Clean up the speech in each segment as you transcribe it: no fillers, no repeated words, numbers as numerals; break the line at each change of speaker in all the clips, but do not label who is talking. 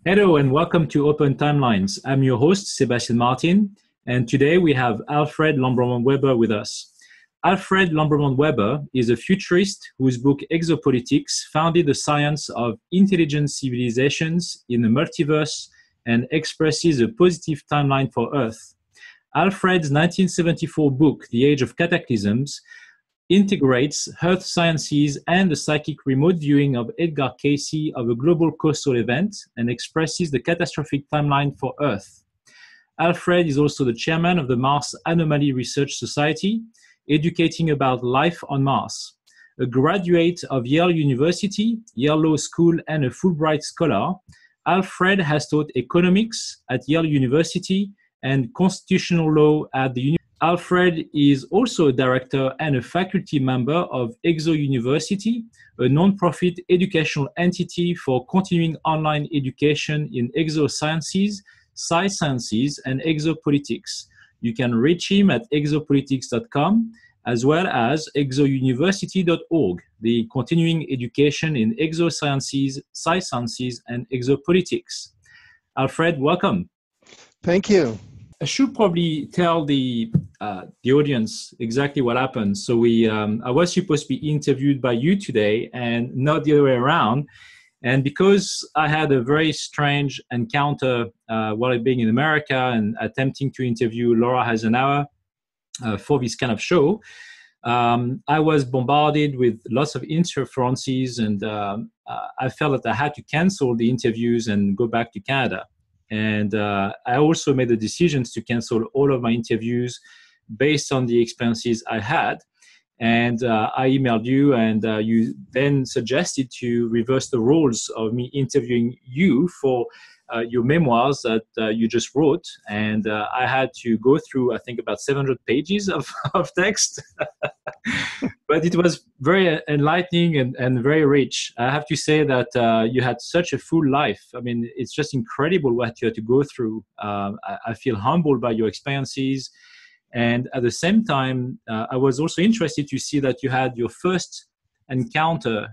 Hello and welcome to Open Timelines. I'm your host, Sebastian Martin, and today we have Alfred Lambremont Webre with us. Alfred Lambremont Webre is a futurist whose book Exopolitics founded the science of intelligent civilizations in the multiverse and expresses a positive timeline for Earth. Alfred's 1974 book, The Age of Cataclysms, integrates Earth sciences and the psychic remote viewing of Edgar Cayce of a global coastal event and expresses the catastrophic timeline for Earth. Alfred is also the chairman of the Mars Anomaly Research Society, educating about life on Mars. A graduate of Yale University, Yale Law School, and a Fulbright Scholar, Alfred has taught economics at Yale University and constitutional law at the University. Alfred is also a director and a faculty member of Exo University, a non-profit educational entity for continuing online education in exosciences, sciences, and exopolitics. You can reach him at exopolitics.com as well as exouniversity.org, the continuing education in exosciences, sciences, and exopolitics. Alfred, welcome.
Thank you.
I should probably tell the audience exactly what happened. So I was supposed to be interviewed by you today and not the other way around. And because I had a very strange encounter while being in America and attempting to interview Laura Eisenhower for this kind of show, I was bombarded with lots of interferences, and I felt that I had to cancel the interviews and go back to Canada. And I also made the decisions to cancel all of my interviews based on the experiences I had. And I emailed you, and you then suggested to reverse the roles of me interviewing you for your memoirs that you just wrote. And I had to go through, I think, about 700 pages of text. But it was very enlightening and very rich. I have to say that you had such a full life. I mean, it's just incredible what you had to go through. I feel humbled by your experiences. And at the same time, I was also interested to see that you had your first encounter,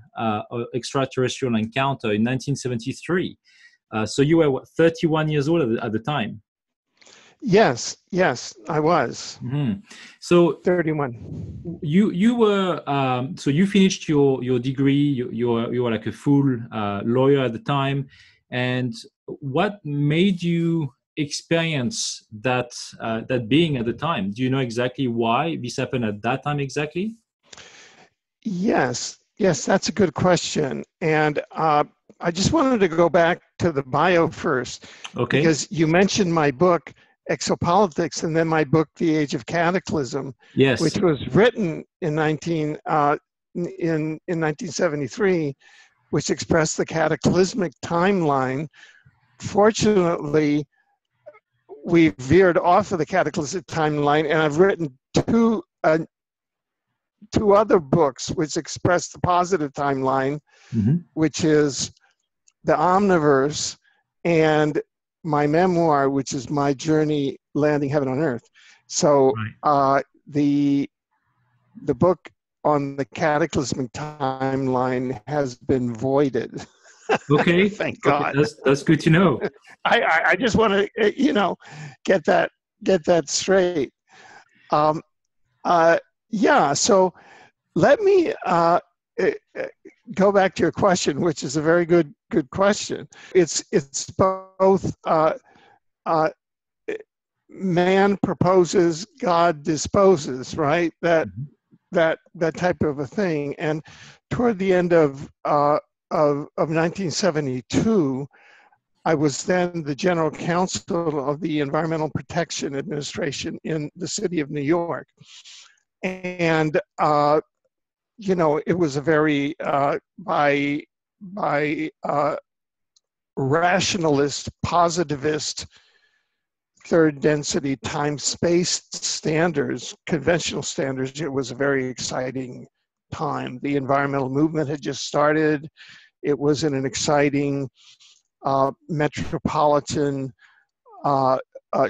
extraterrestrial encounter in 1973. So you were, 31 years old at the time?
Yes, I was.
Mm-hmm. So
31.
You were so you finished your degree. You were like a full lawyer at the time. And what made you experience that being at the time? Do you know exactly why this happened at that time exactly?
Yes, that's a good question. And I just wanted to go back to the bio first,
Okay.
Because you mentioned my book, Exopolitics, and then my book, The Age of Cataclysm,
Yes.
which was written in 1973, which expressed the cataclysmic timeline. Fortunately, we veered off of the cataclysmic timeline, and I've written two other books which express the positive timeline,
Mm-hmm.
which is The Omniverse and my memoir, which is My Journey Landing Heaven on Earth. So
Right.
The book on the cataclysmic timeline has been voided.
Okay.
Thank God.
Okay. That's good to know.
I just want to get that straight. So let me go back to your question, which is a very good question. It's both man proposes, God disposes, right? That type of a thing. And toward the end of 1972, I was then the general counsel of the Environmental Protection Administration in the city of New York. And, it was a very, by rationalist, positivist, third density time-space standards, conventional standards, it was a very exciting time. The environmental movement had just started. It was in an exciting metropolitan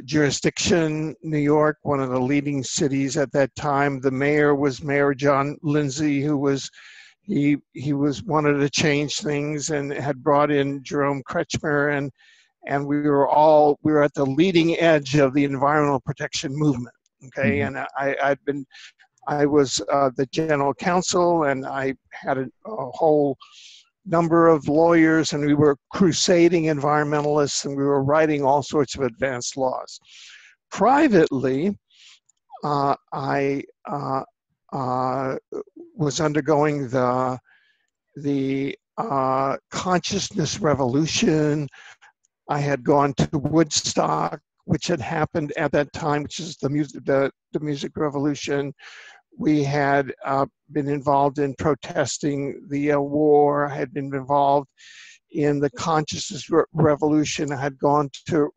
jurisdiction, New York, one of the leading cities at that time. The mayor was Mayor John Lindsay, who was, he was wanted to change things and had brought in Jerome Kretschmer, and we were at the leading edge of the environmental protection movement. Okay, and I was the general counsel, and I had a whole number of lawyers, and we were crusading environmentalists, and we were writing all sorts of advanced laws. Privately, I was undergoing the consciousness revolution. I had gone to Woodstock, which had happened at that time, which is the music revolution. We had been involved in protesting the war. I had been involved in the consciousness revolution. I had gone to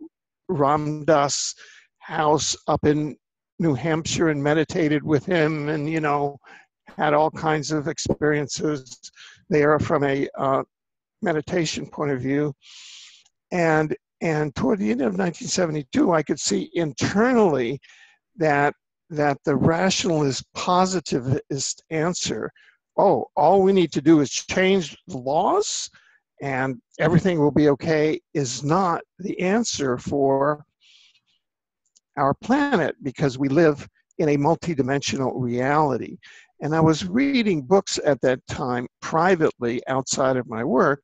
Ram Dass' house up in New Hampshire and meditated with him, and had all kinds of experiences there from a meditation point of view. And toward the end of 1972, I could see internally that the rationalist positivist answer, all we need to do is change the laws and everything will be okay, is not the answer for our planet, because we live in a multidimensional reality. And I was reading books at that time privately outside of my work,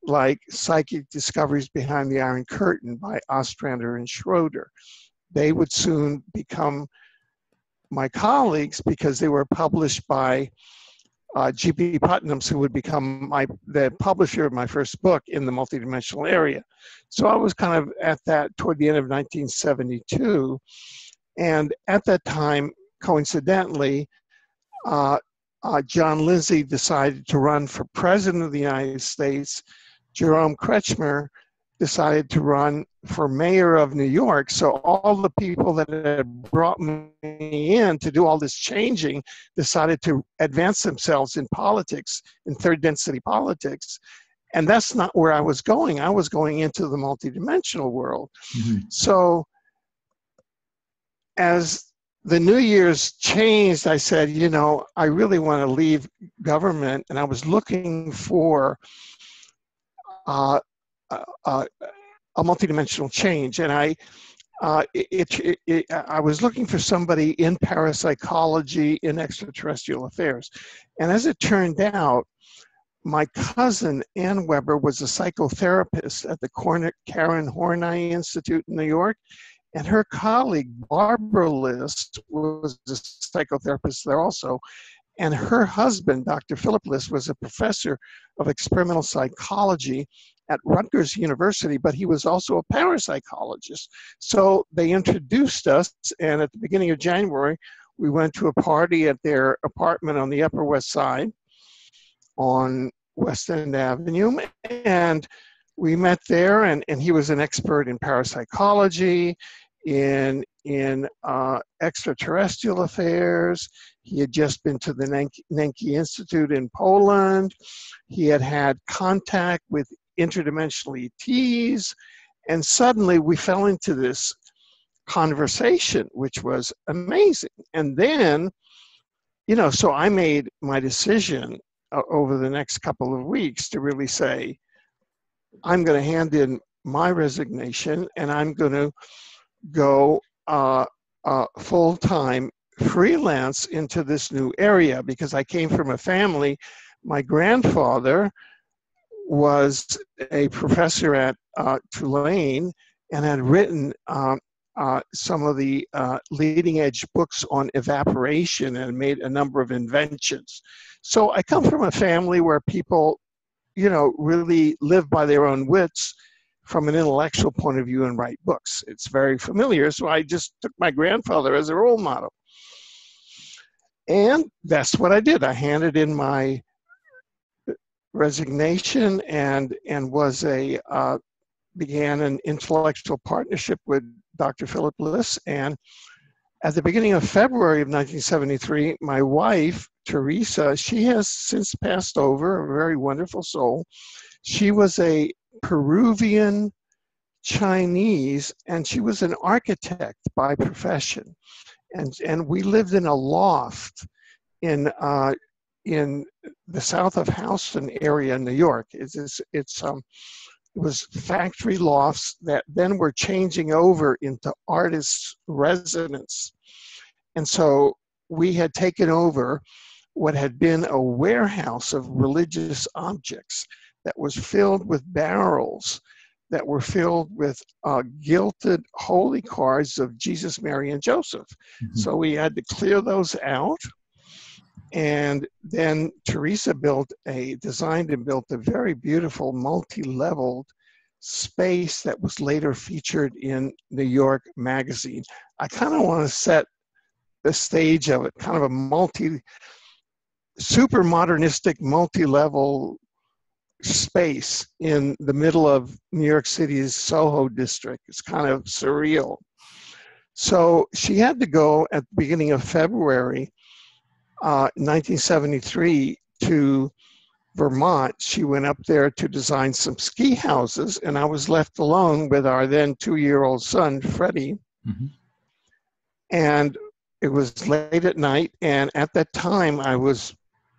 like Psychic Discoveries Behind the Iron Curtain by Ostrander and Schroeder. They would soon become my colleagues because they were published by G.P. Putnam's, who would become the publisher of my first book in the multidimensional area. So I was kind of at that toward the end of 1972. And at that time, coincidentally, John Lindsay decided to run for president of the United States. Jerome Kretschmer decided to run for mayor of New York. So all the people that had brought me in to do all this changing decided to advance themselves in politics, in third density politics. And that's not where I was going. I was going into the multidimensional world. Mm-hmm. So as the New Year's changed, I said, I really want to leave government. And I was looking for a multidimensional change, and I was looking for somebody in parapsychology, in extraterrestrial affairs, and as it turned out, my cousin Ann Weber was a psychotherapist at the Karen Horney Institute in New York, and her colleague Barbara List was a psychotherapist there also. And her husband, Dr. Philip List, was a professor of experimental psychology at Rutgers University, but he was also a parapsychologist. So they introduced us, and at the beginning of January, we went to a party at their apartment on the Upper West Side on West End Avenue, and we met there, and he was an expert in parapsychology, in extraterrestrial affairs. He had just been to the Nenki Institute in Poland. He had had contact with interdimensional ETs, and suddenly we fell into this conversation, which was amazing. And then, so I made my decision over the next couple of weeks to really say, I'm going to hand in my resignation, and I'm going to go full-time freelance into this new area, because I came from a family. My grandfather was a professor at Tulane and had written some of the leading edge books on evaporation and made a number of inventions. So I come from a family where people, really live by their own wits from an intellectual point of view and write books. It's very familiar. So I just took my grandfather as a role model. And that's what I did. I handed in my resignation and began an intellectual partnership with Dr. Philip List. And at the beginning of February of 1973, my wife, Teresa, she has since passed over, a very wonderful soul. She was a Peruvian Chinese, and she was an architect by profession. And we lived in a loft in in the south of Houston area in New York. It was factory lofts that then were changing over into artists' residence. And so we had taken over what had been a warehouse of religious objects that was filled with barrels, that were filled with gilded holy cards of Jesus, Mary, and Joseph. Mm-hmm. So we had to clear those out. And then Teresa designed and built a very beautiful multi-leveled space that was later featured in New York Magazine. I kind of want to set the stage of it, kind of a super modernistic, multi-level space in the middle of New York City's Soho district. It's kind of surreal. So she had to go at the beginning of February 1973 to Vermont. She went up there to design some ski houses, and I was left alone with our then 2-year-old son, Freddie. Mm-hmm. And it was late at night, and at that time I was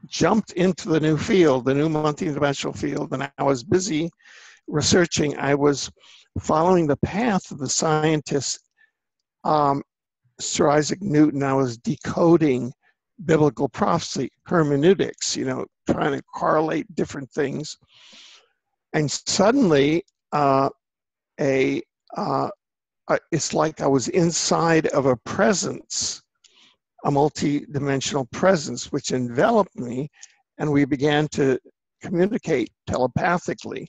jumped into the new field, the new multi-dimensional field, and I was busy researching. I was following the path of the scientist Sir Isaac Newton. I was decoding biblical prophecy, hermeneutics, trying to correlate different things. And suddenly, it's like I was inside of a presence, a multi-dimensional presence, which enveloped me, and we began to communicate telepathically,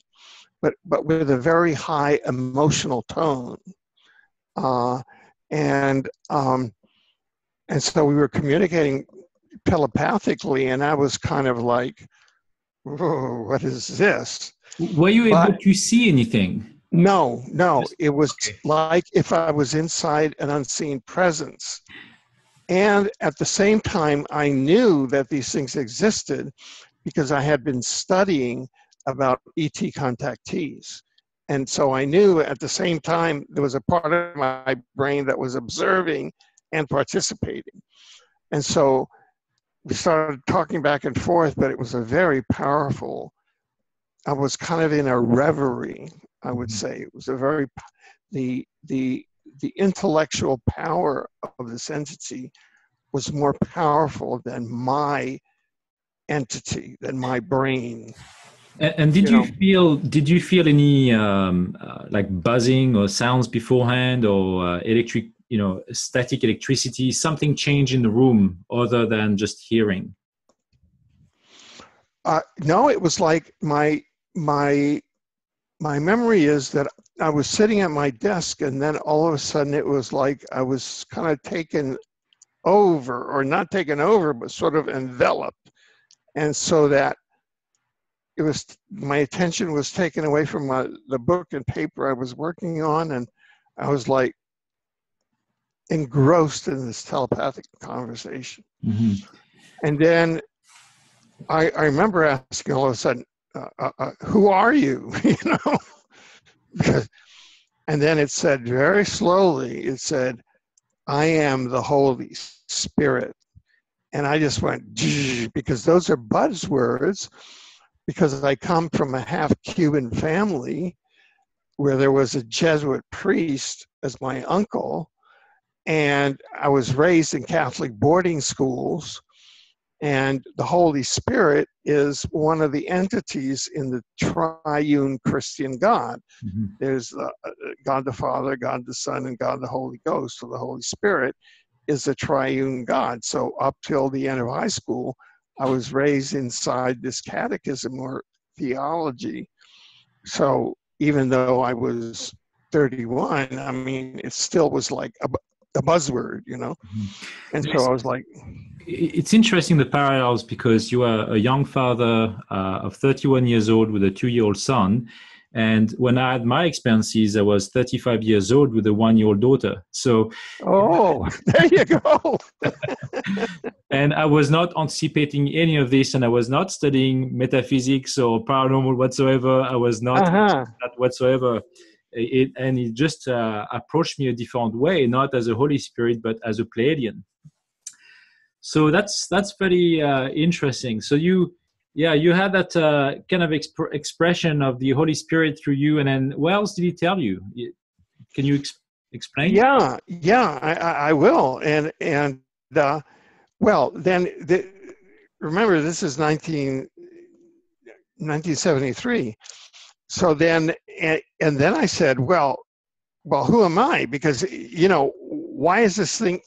but with a very high emotional tone. And so we were communicating telepathically, and I was kind of like, whoa, what is this?
Were you able to see anything?
No. It was like if I was inside an unseen presence. And at the same time, I knew that these things existed because I had been studying about ET contactees. And so I knew at the same time there was a part of my brain that was observing and participating. And so we started talking back and forth, but it was a very powerful, I was kind of in a reverie, I would say. It was a very, the intellectual power of this entity was more powerful than my entity, than my brain.
And did you feel any like buzzing or sounds beforehand, or electric, static electricity, something changed in the room other than just hearing?
No, it was like my memory is that I was sitting at my desk, and then all of a sudden it was like I was kind of taken over, or not taken over, but sort of enveloped. And so that it was, my attention was taken away from the book and paper I was working on, and I was like engrossed in this telepathic conversation. Mm-hmm. And then I remember asking all of a sudden, who are you? And then it said very slowly, it said, I am the Holy Spirit. And I just went, because those are buzzwords, because I come from a half Cuban family where there was a Jesuit priest as my uncle, and I was raised in Catholic boarding schools. And the Holy Spirit is one of the entities in the triune Christian God. Mm-hmm. There's God the Father, God the Son, and God the Holy Ghost. So the Holy Spirit is a triune God. So up till the end of high school, I was raised inside this catechism or theology. So even though I was 31, I mean, it still was like a buzzword, Mm-hmm. And so I was like...
It's interesting, the parallels, because you are a young father of 31 years old with a 2-year-old son. And when I had my experiences, I was 35 years old with a 1-year-old daughter. So,
there you go.
And I was not anticipating any of this, and I was not studying metaphysics or paranormal whatsoever. I was not that whatsoever. It just approached me a different way, not as a Holy Spirit, but as a Pleiadian. So that's very interesting. So you had that kind of expression of the Holy Spirit through you, and then what else did he tell you? Can you explain?
Yeah, I will. Well, then remember, this is 1973. So then, and then I said, well, who am I? Because, why is this thing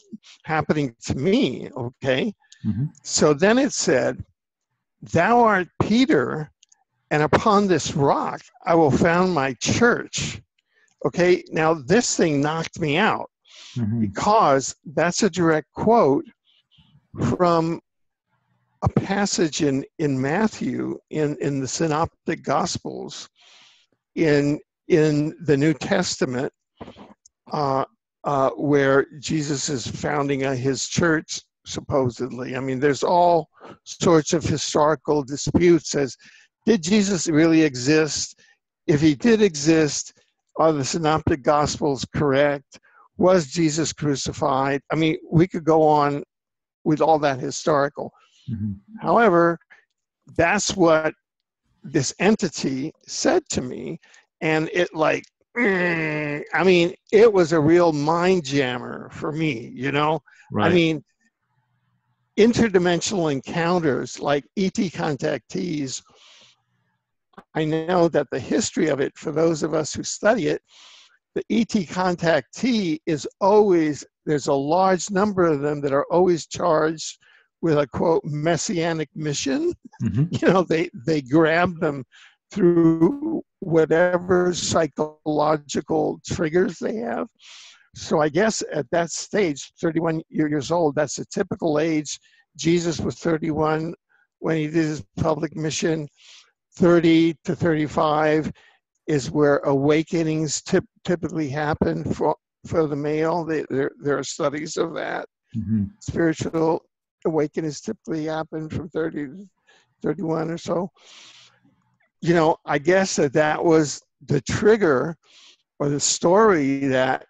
happening to me? Okay.
Mm-hmm.
So then it said, thou art Peter, and upon this rock I will found my church. Okay. Now this thing knocked me out,
Mm-hmm.
because that's a direct quote from a passage in Matthew, in the Synoptic Gospels, in the New Testament, where Jesus is founding his church, supposedly. I mean, there's all sorts of historical disputes as, did Jesus really exist? If he did exist, are the Synoptic Gospels correct? Was Jesus crucified? I mean, we could go on with all that historical.
Mm-hmm.
However, that's what this entity said to me, and it I mean, it was a real mind jammer for me,
Right.
I mean, interdimensional encounters like ET contactees, I know that the history of it, for those of us who study it, the ET contactee is always, there's a large number of them that are always charged with a, quote, messianic mission.
Mm-hmm.
They grab them through whatever psychological triggers they have. So I guess at that stage, 31 years old, that's a typical age. Jesus was 31 when he did his public mission. 30 to 35 is where awakenings typically happen for the male. There are studies of that.
Mm-hmm.
Spiritual awakenings typically happen from 30 to 31 or so. I guess that was the trigger or the story that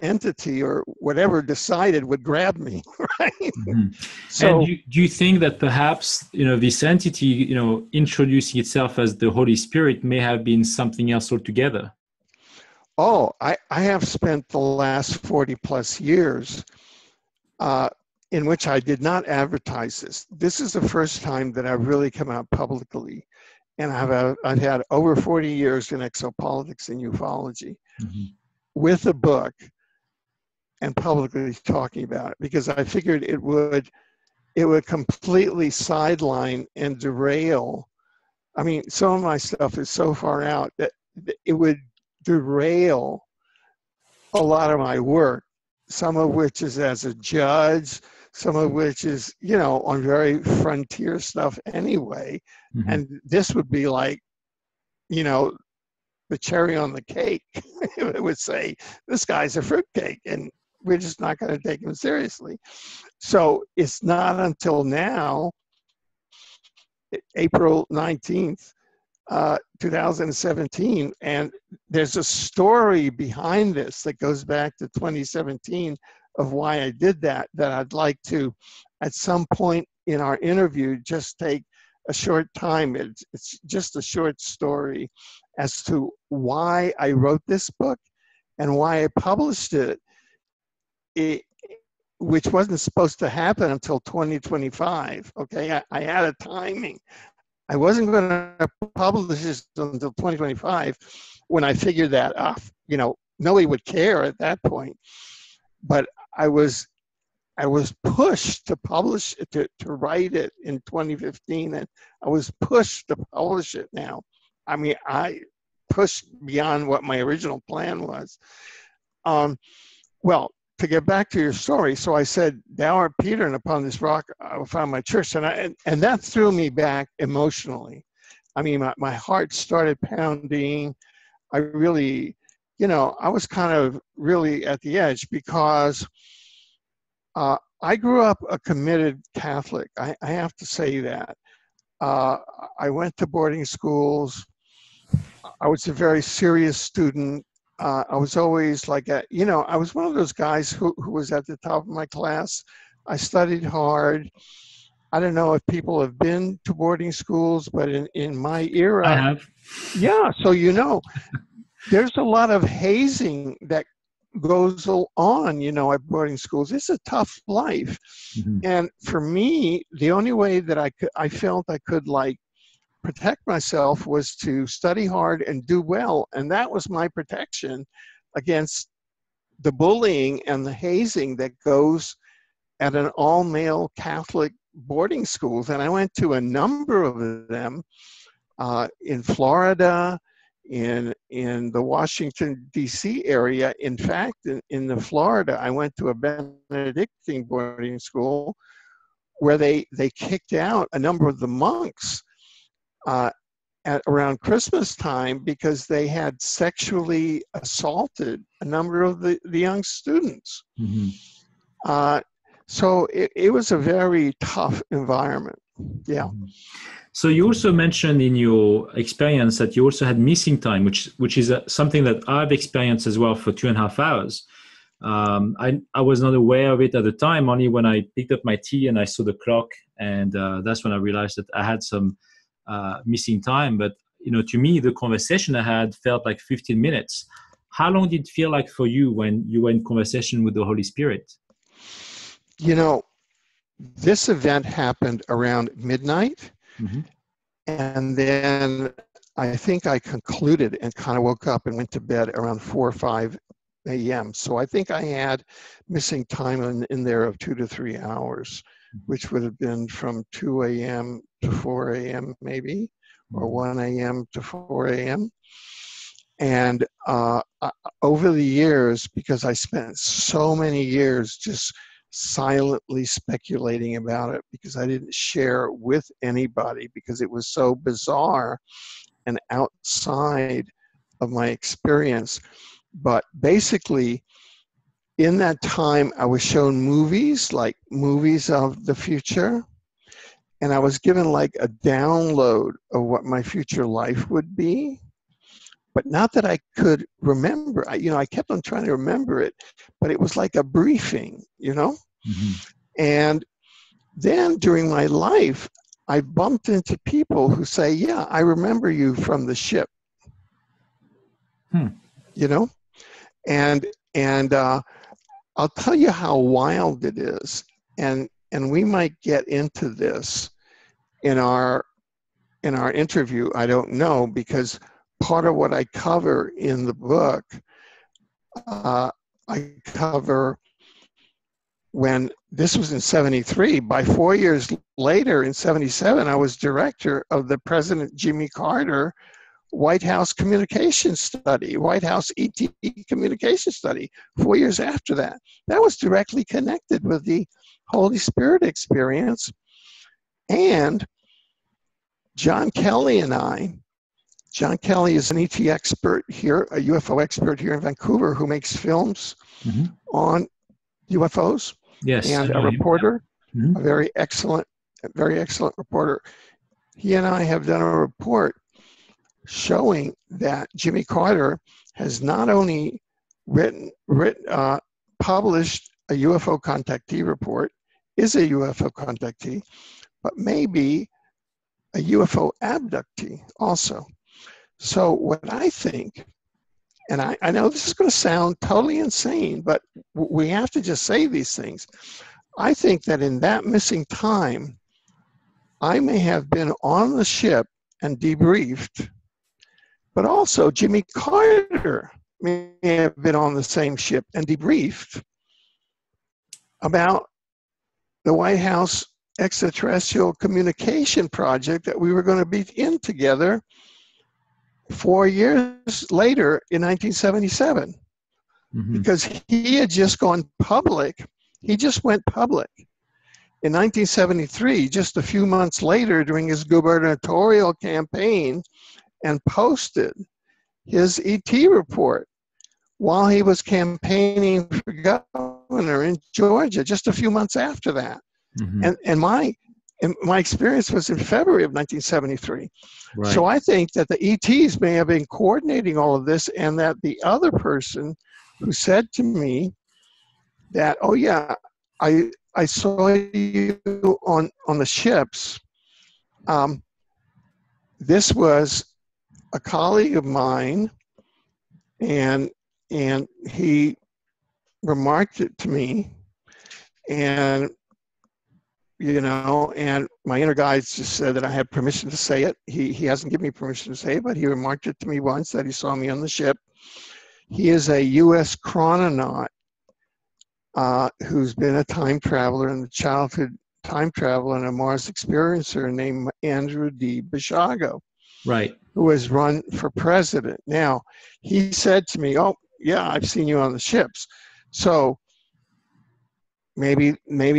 entity or whatever decided would grab me, right?
Mm-hmm.
So,
and do you think that perhaps this entity, introducing itself as the Holy Spirit, may have been something else altogether?
I have spent the last 40 plus years in which I did not advertise this. This is the first time that I've really come out publicly, and I've had over 40 years in exopolitics and ufology. Mm-hmm. With a book and publicly talking about it, because I figured it would completely sideline and derail. I mean, some of my stuff is so far out that it would derail a lot of my work, some of which is as a judge, some of which is, on very frontier stuff anyway. Mm-hmm. And this would be like, the cherry on the cake. It would say, this guy's a fruitcake, and we're just not going to take him seriously. So it's not until now, April 19th, 2017, and there's a story behind this that goes back to 2017 of why I did that I'd like to, at some point in our interview, just take a short time. It's just a short story as to why I wrote this book and why I published it, which wasn't supposed to happen until 2025. Okay, I had a timing. I wasn't going to publish this until 2025 when I figured that nobody would care at that point. But I was pushed to publish it, to write it in 2015, and I was pushed to publish it now. I mean, I pushed beyond what my original plan was. Well, to get back to your story, so I said, thou art Peter, and upon this rock I will found my church. And that threw me back emotionally. I mean, my heart started pounding. I really, I was kind of really at the edge, because I grew up a committed Catholic. I have to say that. I went to boarding schools. I was a very serious student. I was always like, I was one of those guys who was at the top of my class. I studied hard. I don't know if people have been to boarding schools, but in my
I
era,
have.
yeah, so there's a lot of hazing that goes on, at boarding schools. It's a tough life.
Mhm.
And for me, the only way that I felt I could like protect myself was to study hard and do well. And that was my protection against the bullying and the hazing that goes at an all-male Catholic boarding schools. And I went to a number of them in Florida, in the Washington, D.C. area. In fact, in the Florida, I went to a Benedictine boarding school where they kicked out a number of the monks at around Christmas time because they had sexually assaulted a number of the young students.
Mhm.
So it was a very tough environment. Yeah.
So you also mentioned in your experience that you also had missing time, which is something that I've experienced as well for 2.5 hours. I was not aware of it at the time, only when I picked up my tea and I saw the clock, and that's when I realized that I had some missing time. But to me, the conversation I had felt like 15 minutes. How long did it feel like for you when you were in conversation with the Holy Spirit?
This event happened around midnight.
Mm-hmm.
And then I think I concluded and kind of woke up and went to bed around 4 or 5 a.m. So I think I had missing time in there of 2 to 3 hours, which would have been from 2 a.m. to 4 a.m. maybe, or 1 a.m. to 4 a.m. And over the years, because I spent so many years just silently speculating about it, because I didn't share with anybody because it was so bizarre and outside of my experience. But basically, in that time, I was shown movies, like movies of the future, and I was given like a download of what my future life would be. But not that I could remember. I kept on trying to remember it, but it was like a briefing,
Mm-hmm.
And then during my life, I bumped into people who say, yeah, I remember you from the ship, and I'll tell you how wild it is. And we might get into this in our interview. I don't know, because part of what I cover in the book, I cover when this was in 73. By 4 years later, in 77, I was director of the President Jimmy Carter White House Communication Study, White House ET Communication Study. 4 years after that. That was directly connected with the Holy Spirit experience. And John Kelly and John Kelly is an ET expert here, a UFO expert here in Vancouver, who makes films on UFOs.
Yes,
and a reporter,
mm-hmm.
a very excellent reporter. He and I have done a report showing that Jimmy Carter has not only published a UFO contactee report, is a UFO contactee, but maybe a UFO abductee also. So what I think, and I know this is going to sound totally insane, but we have to just say these things. I think that in that missing time, I may have been on the ship and debriefed, but also Jimmy Carter may have been on the same ship and debriefed about the White House extraterrestrial communication project that we were going to be in together 4 years later in 1977, because he had just gone public. He just went public in 1973, just a few months later during his gubernatorial campaign, and posted his ET report while he was campaigning for governor in Georgia, just a few months after that. And and my experience was in February of 1973.
Right.
So I think that the ETs may have been coordinating all of this, and that the other person who said to me that, oh yeah, I saw you on the ships. This was a colleague of mine, and he remarked it to me, and and my inner guides just said that I had permission to say it. He hasn't given me permission to say it, but he remarked it to me once that he saw me on the ship. He is a U.S. chrononaut who's been a time traveler and a childhood time traveler and a Mars experiencer named Andrew D. Basiago,
Right.
who has run for president. Now, he said to me, oh, yeah, I've seen you on the ships. So maybe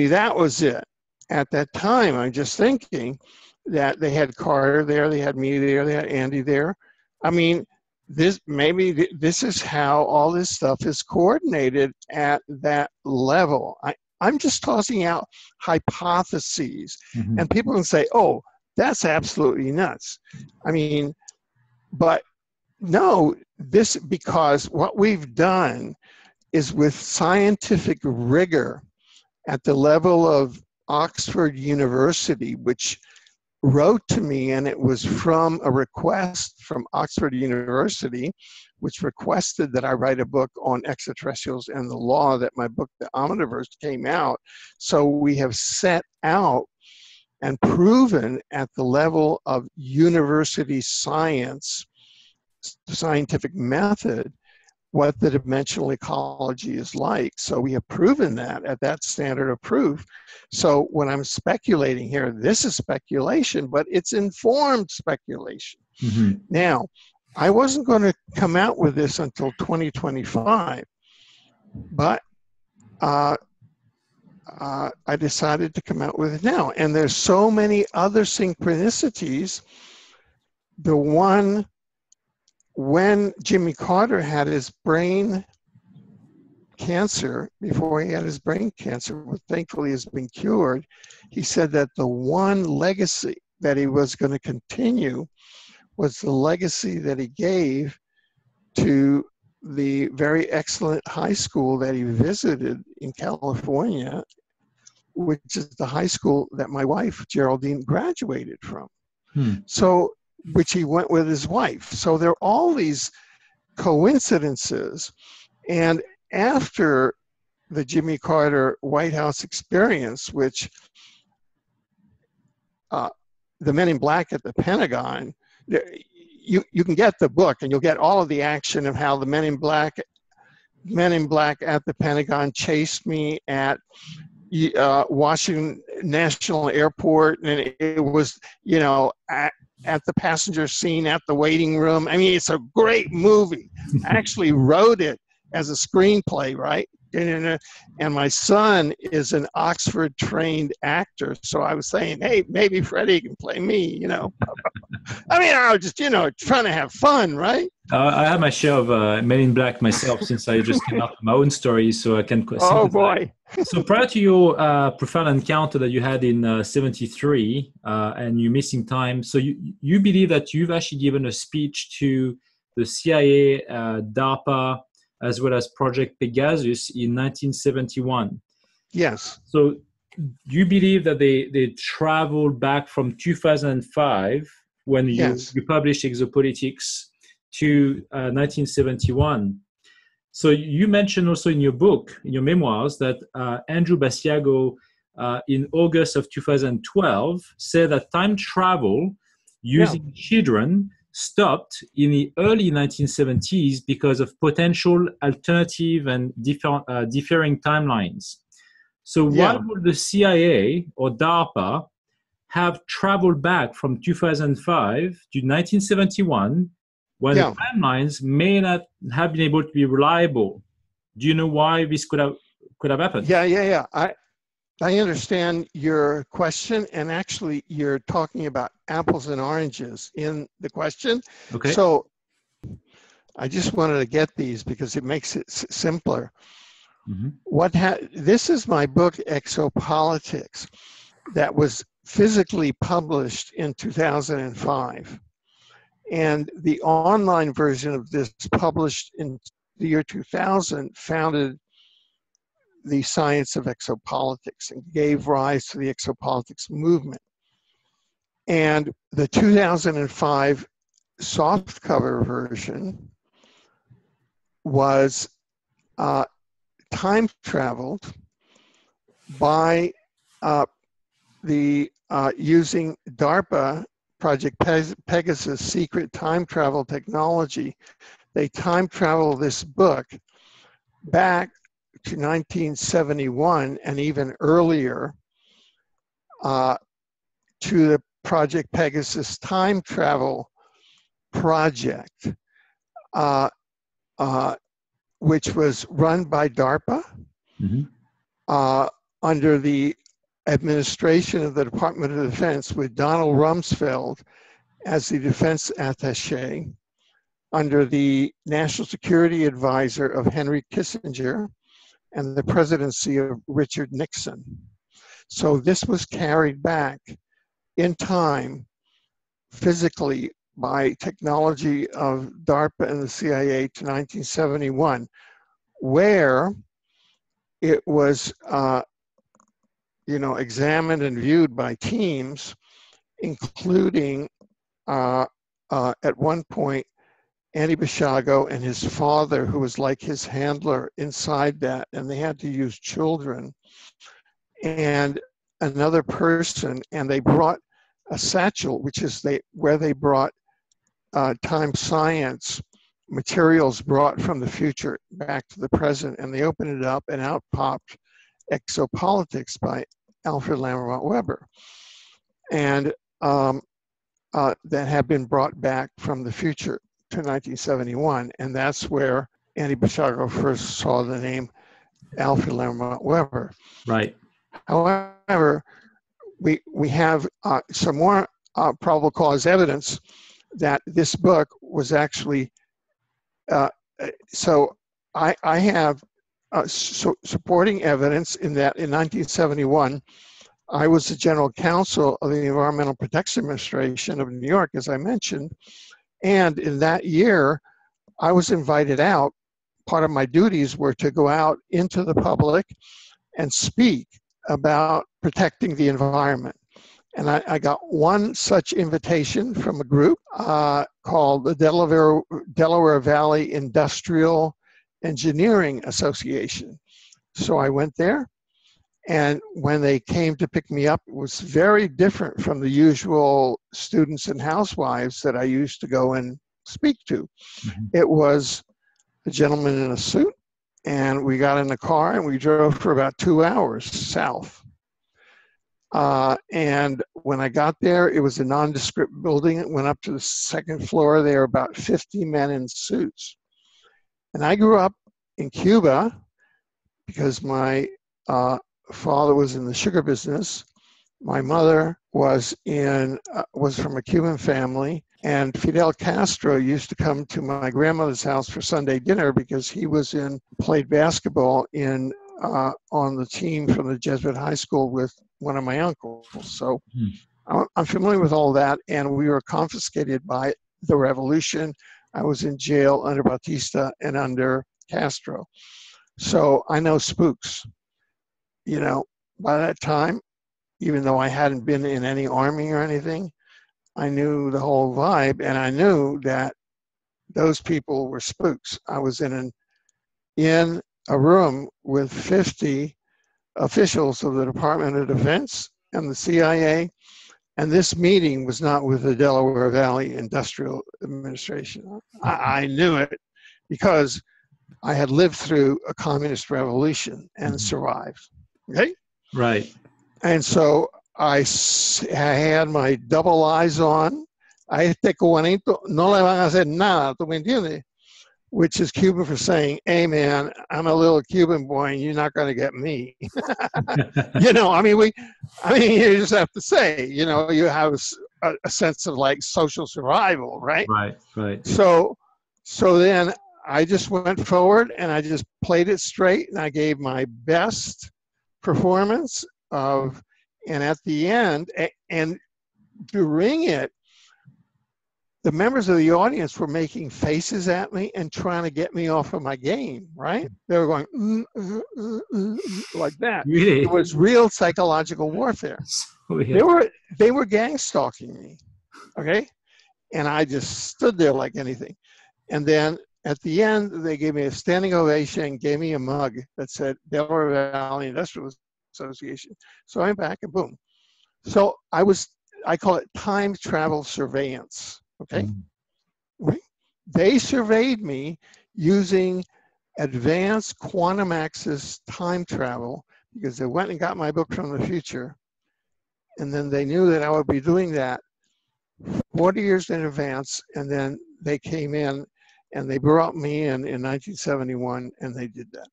that was it. At that time, I'm just thinking that they had Carter there, they had me there, they had Andy there. I mean, this is how all this stuff is coordinated at that level. I'm just tossing out hypotheses, and people can say, oh, that's absolutely nuts. I mean, but no, because what we've done is with scientific rigor at the level of Oxford University, which wrote to me, and it was from a request from Oxford University, which requested that I write a book on extraterrestrials and the law, that my book, The Omniverse, came out. So we have set out and proven at the level of university science, scientific method, what the dimensional ecology is like. So we have proven that at that standard of proof. So when I'm speculating here, this is speculation, but it's informed speculation. Now, I wasn't going to come out with this until 2025, but I decided to come out with it now. And there's so many other synchronicities. The one, when Jimmy Carter had his brain cancer, before he had his brain cancer, which thankfully has been cured, he said that the one legacy that he was going to continue was the legacy that he gave to the very excellent high school that he visited in California, which is the high school that my wife, Geraldine, graduated from. So, which he went with his wife. So there are all these coincidences. And after the Jimmy Carter White House experience, which the Men in Black at the Pentagon, you can get the book and you'll get all of the action of how the Men in Black at the Pentagon chased me at Washington National Airport, and it was, at the passenger scene at the waiting room. I mean, it's a great movie. I actually wrote it as a screenplay, right? And my son is an Oxford-trained actor, so I was saying, hey, maybe Freddie can play me, I mean, I was just, trying to have fun, right?
I have my share of Men in Black myself, since I just came out with my own story, so I can sympathize.
Oh, boy.
So prior to your profound encounter that you had in 73 and you missing time, so you believe that you've actually given a speech to the CIA, DARPA, as well as Project Pegasus in 1971.
Yes.
So you believe that they traveled back from 2005, when you published Exopolitics, to 1971. So you mentioned also in your book, in your memoirs, that Andrew Basiago in August of 2012 said that time travel using children stopped in the early 1970s because of potential alternative and differing timelines. So why would the CIA or DARPA have traveled back from 2005 to 1971 when the timelines may not have been able to be reliable? Do you know why this could have happened?
Yeah. I understand your question, and actually you're talking about apples and oranges in the question.
Okay.
So I just wanted to get these because it makes it simpler. This is my book, Exopolitics, that was physically published in 2005. And the online version of this, published in the year 2000, founded the science of exopolitics and gave rise to the exopolitics movement. And the 2005 softcover version was time traveled by using DARPA Project Pegasus secret time travel technology. They time travel this book back to 1971 and even earlier to the Project Pegasus time travel project, which was run by DARPA under the administration of the Department of Defense, with Donald Rumsfeld as the defense attaché, under the national security advisor of Henry Kissinger and the presidency of Richard Nixon. So this was carried back in time, physically, by technology of DARPA and the CIA to 1971, where it was examined and viewed by teams, including at one point Andy Basiago and his father, who was like his handler inside that, and they had to use children, and another person, and they brought a satchel, which is where they brought time science materials brought from the future back to the present, and they opened it up and out popped Exopolitics by Alfred Lambremont Webre, and that had been brought back from the future to 1971, and that's where Andy Basiago first saw the name Alfred Lambremont Webre.
Right.
However, we have some more probable cause evidence that this book was actually, so I have supporting evidence in that in 1971, I was the general counsel of the Environmental Protection Administration of New York, as I mentioned, and in that year, I was invited out. Part of my duties were to go out into the public and speak about protecting the environment. And I got one such invitation from a group called the Delaware Valley Industrial Engineering Association. So I went there, and when they came to pick me up, it was very different from the usual students and housewives that I used to go and speak to. It was a gentleman in a suit, and we got in the car and we drove for about 2 hours south. And when I got there, it was a nondescript building. It went up to the second floor. There were about 50 men in suits. And I grew up in Cuba because my father was in the sugar business. My mother was from a Cuban family, and Fidel Castro used to come to my grandmother's house for Sunday dinner because he played basketball on the team from the Jesuit high school with one of my uncles. So I'm familiar with all that, and we were confiscated by the revolution. I was in jail under Batista and under Castro. So I know spooks. By that time, even though I hadn't been in any army or anything, I knew the whole vibe, and I knew that those people were spooks. I was in a room with 50 officials of the Department of Defense and the CIA, and this meeting was not with the Delaware Valley Industrial Administration. I knew it because I had lived through a communist revolution and survived. Okay?
Right.
And so I had my double eyes on. A este cubanito no le van a hacer nada, ¿tú me entiendes? Which is Cuban for saying, hey man, I'm a little Cuban boy and you're not going to get me. You just have to say, you have a sense of like social survival, right?
Right.
So then I just went forward and I just played it straight, and I gave my best performance of And at the end, and during it, the members of the audience were making faces at me and trying to get me off of my game, right? They were going, like that.
Really?
It was real psychological warfare.
So weird.
They were gang stalking me, okay? And I just stood there like anything. And then at the end, they gave me a standing ovation, gave me a mug that said Delaware Valley Industrial Association. So I went back and boom. So I call it time travel surveillance, okay? Right? They surveyed me using advanced quantum access time travel because they went and got my book from the future. And then they knew that I would be doing that 40 years in advance. And then they came in and they brought me in 1971, and they did that.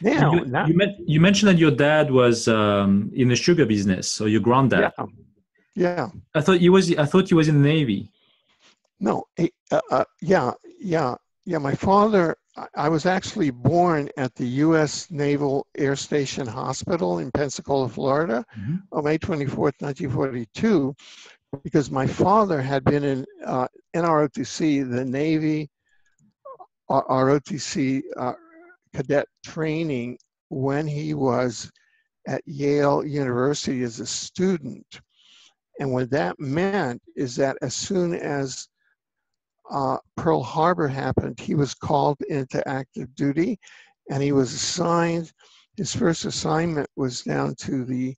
Now,
you mentioned that your dad was in the sugar business, or your granddad.
Yeah.
I thought he was in the Navy.
No. My father. I was actually born at the U.S. Naval Air Station Hospital in Pensacola, Florida, on May 24th, 1942, because my father had been in NROTC, the Navy ROTC cadet training when he was at Yale University as a student. And what that meant is that as soon as Pearl Harbor happened, he was called into active duty, and he was assigned, his first assignment was down to the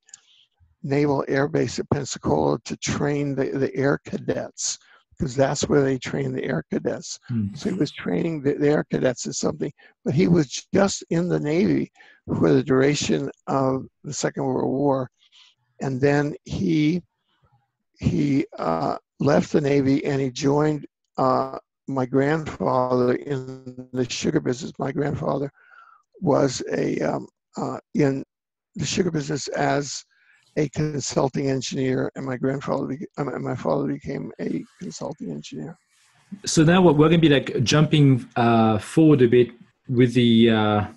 Naval Air Base at Pensacola to train the air cadets, because that's where they train the air cadets. So he was training the air cadets in something, but he was just in the Navy for the duration of the Second World War. And then he left the Navy and he joined my grandfather in the sugar business. My grandfather was in the sugar business as a consulting engineer, and my father became a consulting engineer.
So now we're going to be like jumping forward a bit with the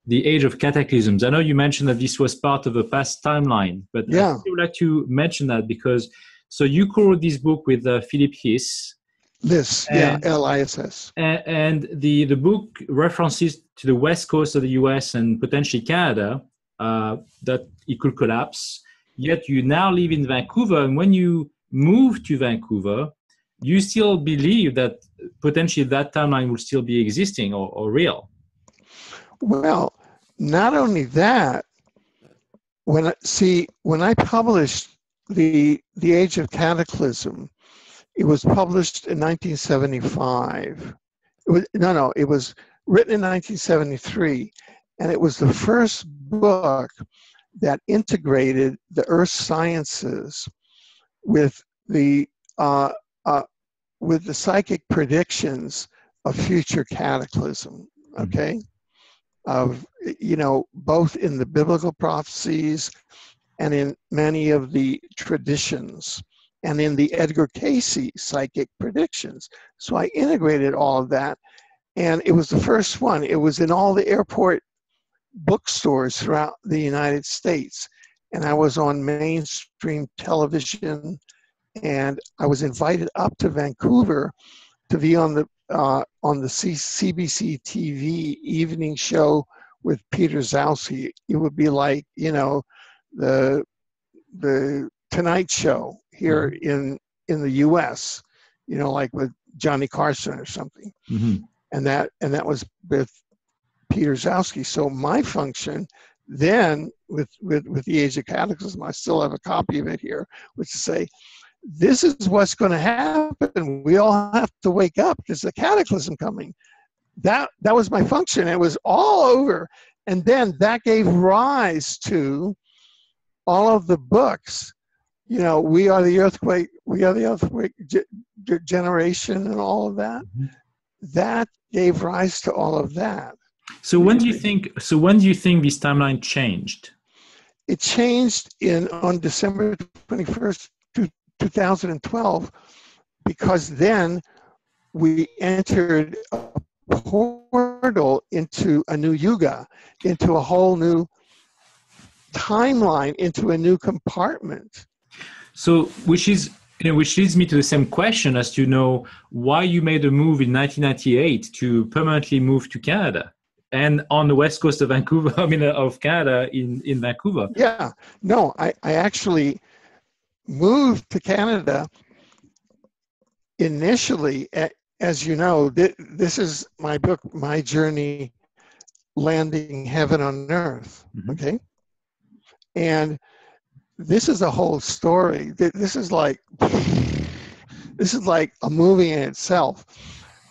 age of cataclysms. I know you mentioned that this was part of a past timeline, but I would like to mention that because so you co-wrote this book with Philip Hiss.
Liss.
And the book references to the west coast of the US and potentially Canada, that it could collapse. Yet you now live in Vancouver, and when you move to Vancouver, you still believe that potentially that timeline will still be existing or real.
Well, not only that, when I published the Age of Cataclysm, it was published in 1975. It was written in 1973, and it was the first book that integrated the earth sciences with the psychic predictions of future cataclysm, okay? Of, both in the biblical prophecies and in many of the traditions and in the Edgar Cayce psychic predictions. So I integrated all of that, and it was the first one. It was in all the airport bookstores throughout the United States, and I was on mainstream television, and I was invited up to Vancouver to be on the CBC TV evening show with Peter Zowski. It would be like, the Tonight Show here in the U.S., like with Johnny Carson or something. And that was with Peter Zowski. So my function then with the Age of Cataclysm, I still have a copy of it here, which is say, this is what's going to happen. We all have to wake up. There's a cataclysm coming. That was my function. It was all over. And then that gave rise to all of the books. We Are the Earthquake Generation and all of that. That gave rise to all of that.
So when do you think this timeline changed?
It changed on December 21st, 2012, because then we entered a portal into a new yuga, into a whole new timeline into a new compartment.
So, which leads me to the same question as to know why you made a move in 1998 to permanently move to Canada and on the west coast of Vancouver. I mean, of Canada in Vancouver.
Yeah, no, I actually moved to Canada initially. As you know, this is my book, My Journey, Landing Heaven on Earth.
Mm-hmm.
Okay, and this is a whole story. This is like a movie in itself.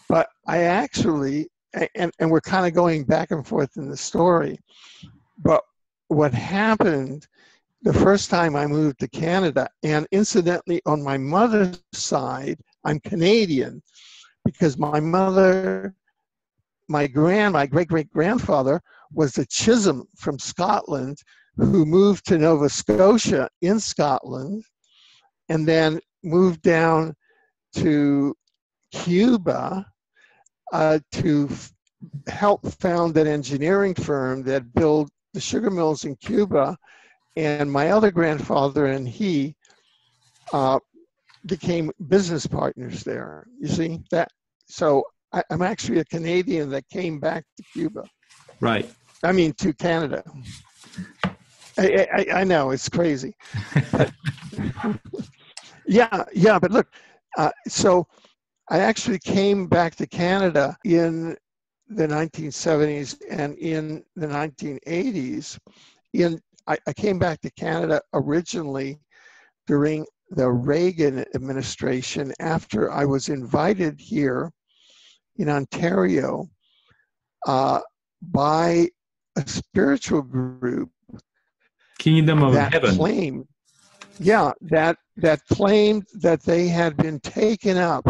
But I actually, and we're kind of going back and forth in the story. But what happened the first time I moved to Canada, and incidentally, on my mother's side, I'm Canadian, because my mother, my great-great-grandfather was a Chisholm from Scotland who moved to Nova Scotia in Scotland and then moved down to Cuba to help found an engineering firm that built the sugar mills in Cuba. And my other grandfather and he became business partners there. You see that? So I'm actually a Canadian that came back to Cuba.
Right.
I mean, to Canada. I know, it's crazy. But, yeah, but look, so I actually came back to Canada in the 1970s and in the 1980s. I came back to Canada originally during the Reagan administration after I was invited here in Ontario by a spiritual group
Kingdom of Heaven.
Claimed, that claimed that they had been taken up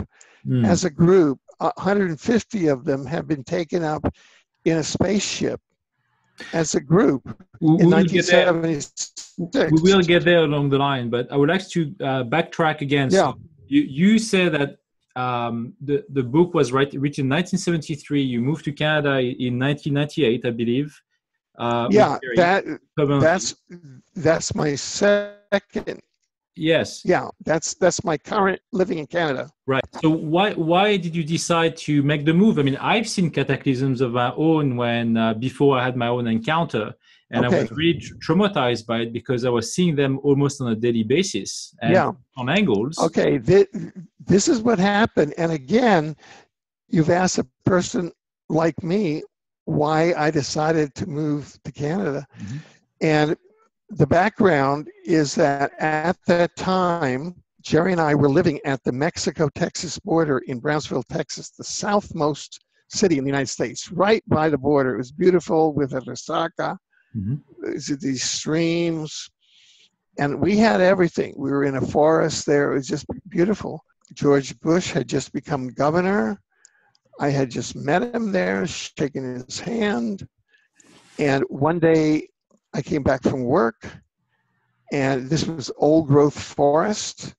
as a group. 150 of them have been taken up in a spaceship as a group in 1976.
We will get there along the line, but I would like to backtrack again.
Yeah.
So you said that the book was written in 1973. You moved to Canada in 1998, I believe.
That's my second.
Yes.
Yeah, that's my current living in Canada.
Right. So why did you decide to make the move? I mean, I've seen cataclysms of my own when before I had my own encounter, and I was really traumatized by it because I was seeing them almost on a daily basis and on angles.
Okay, this is what happened. And again, you've asked a person like me why I decided to move to Canada. Mm-hmm. And the background is that at that time, Jerry and I were living at the Mexico-Texas border in Brownsville, Texas, the southmost city in the United States, right by the border. It was beautiful with a resaca, these streams, and we had everything. We were in a forest there. It was just beautiful. George Bush had just become governor. I had just met him there, shaking his hand. And one day I came back from work, and this was old growth forest.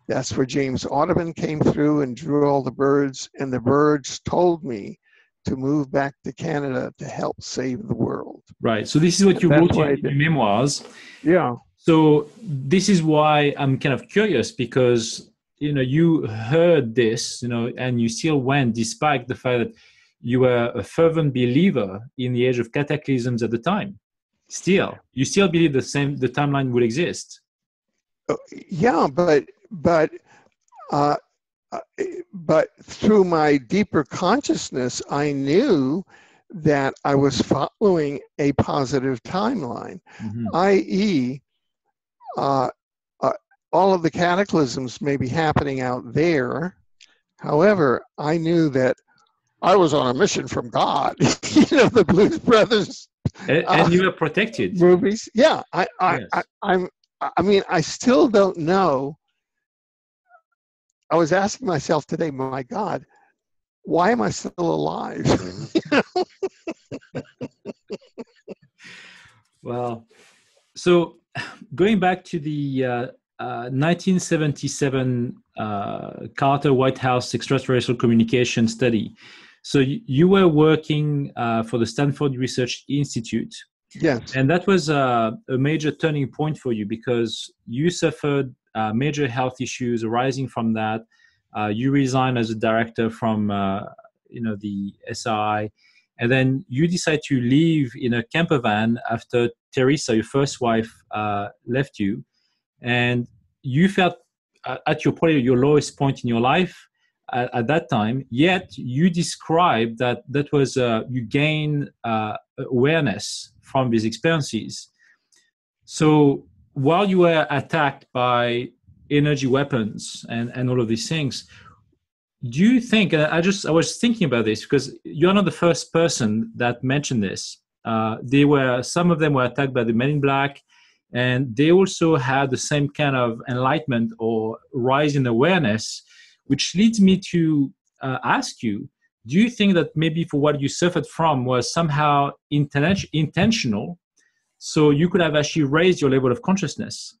That's where James Audubon came through and drew all the birds, and the birds told me to move back to Canada to help save the world.
Right. So this is what you wrote in your memoirs.
Yeah.
So this is why I'm kind of curious, because you heard this, and you still went despite the fact that you were a fervent believer in the age of cataclysms at the time. You still believe the timeline would exist.
Yeah, but through my deeper consciousness, I knew that I was following a positive timeline, i.e., all of the cataclysms may be happening out there. However, I knew that I was on a mission from God. The Blues Brothers.
And you are protected.
Movies. Yeah. I mean, I still don't know. I was asking myself today, my God, why am I still alive?
Well, so going back to the 1977 Carter White House extraterrestrial communication study. So you were working for the Stanford Research Institute,
Yes.
And that was a major turning point for you because you suffered major health issues arising from that. You resigned as a director from the SRI, and then you decide to leave in a camper van after Teresa, your first wife, left you, and you felt at probably your lowest point in your life at that time. Yet you described that was you gain awareness from these experiences. So while you were attacked by energy weapons and all of these things, do you think, I was thinking about this because you're not the first person that mentioned this. Some of them were attacked by the Men in Black, and they also had the same kind of enlightenment or rise in awareness, which leads me to ask you, do you think that maybe for what you suffered from was somehow intentional, so you could have actually raised your level of consciousness,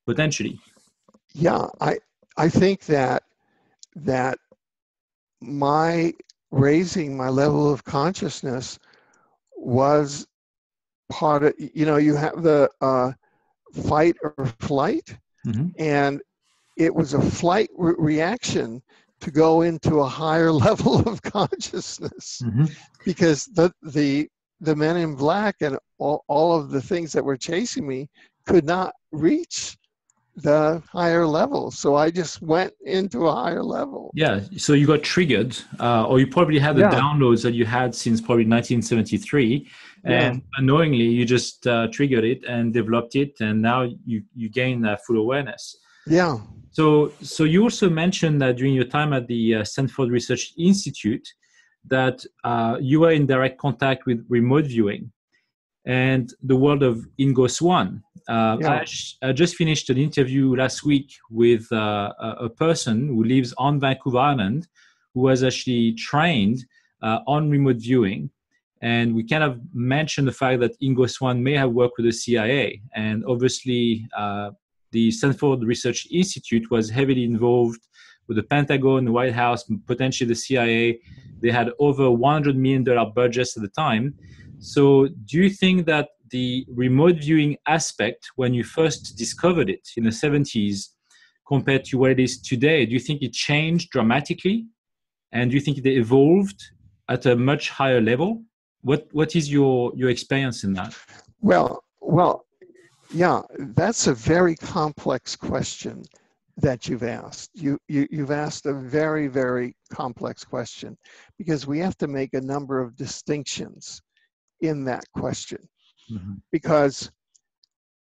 potentially?
Yeah, I think that my raising my level of consciousness was part of, you have the fight or flight, and it was a flight reaction to go into a higher level of consciousness, because the Men in Black and all of the things that were chasing me could not reach the higher level. So I just went into a higher level.
Yeah, so you got triggered, or you probably had the downloads that you had since probably 1973, and unknowingly you just triggered it and developed it, and now you gain full awareness.
Yeah.
So you also mentioned that during your time at the Stanford Research Institute, that you were in direct contact with remote viewing and the world of Ingo Swann. I just finished an interview last week with a person who lives on Vancouver Island, who was actually trained on remote viewing. And we kind of mentioned the fact that Ingo Swann may have worked with the CIA. And obviously, the Stanford Research Institute was heavily involved with the Pentagon, the White House, potentially the CIA. They had over $100 million budgets at the time. So do you think that the remote viewing aspect, when you first discovered it in the 70s, compared to what it is today, do you think it changed dramatically? And do you think it evolved at a much higher level? What is your experience in that?
Well, yeah, that's a very complex question that you've asked. You've asked a very, very complex question, because we have to make a number of distinctions in that question. Because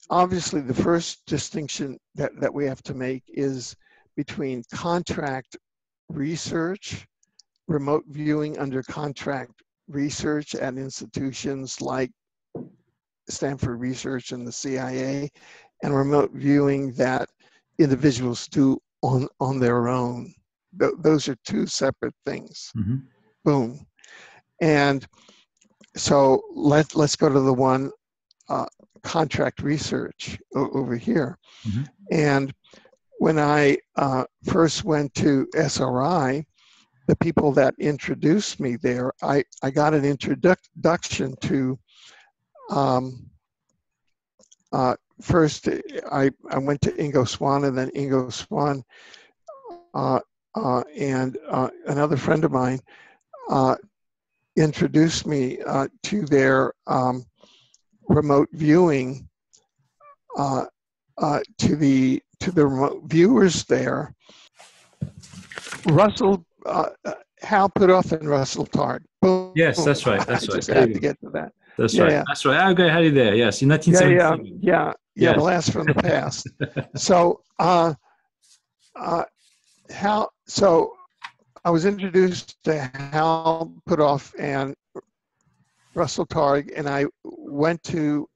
obviously the first distinction that we have to make is between contract research, remote viewing under contract research at institutions like Stanford Research and the CIA, and remote viewing that individuals do on their own. Those are two separate things. Boom. And so let's go to the one contract research over here. And when I first went to SRI, the people that introduced me there, I got an introduction to, first I went to Ingo Swann, and then Ingo Swann and another friend of mine introduced me to their remote viewing, to the remote viewers there. Hal Puthoff and Russell Targ. Boom.
Yes, that's right. That's
I
right.
just had to get to that.
That's right. That's right. Okay, had you there. Yes, in 1977.
Yeah. The last from the past. So, so I was introduced to Hal Puthoff and Russell Targ, and I went to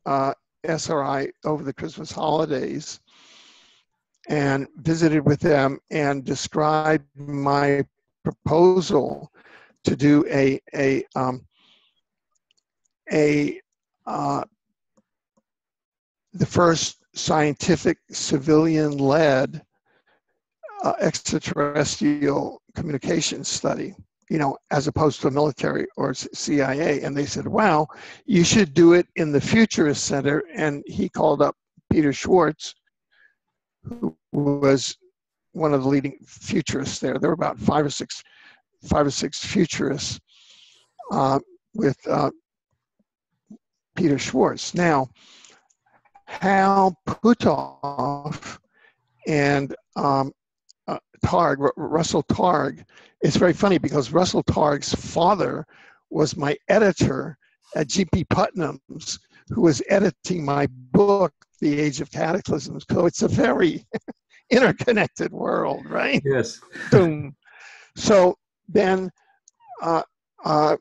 SRI over the Christmas holidays and visited with them and described my proposal to do the first scientific civilian-led extraterrestrial communication study. as opposed to a military or CIA. And they said, wow, you should do it in the Futurist Center. And he called up Peter Schwartz, who was one of the leading futurists there. There were about five or six futurists with Peter Schwartz. Now, Hal Puthoff and Russell Targ, it's very funny because Russell Targ's father was my editor at G.P. Putnam's, who was editing my book, The Age of Cataclysm. So it's a very interconnected world, right?
Yes.
Boom. So then Targ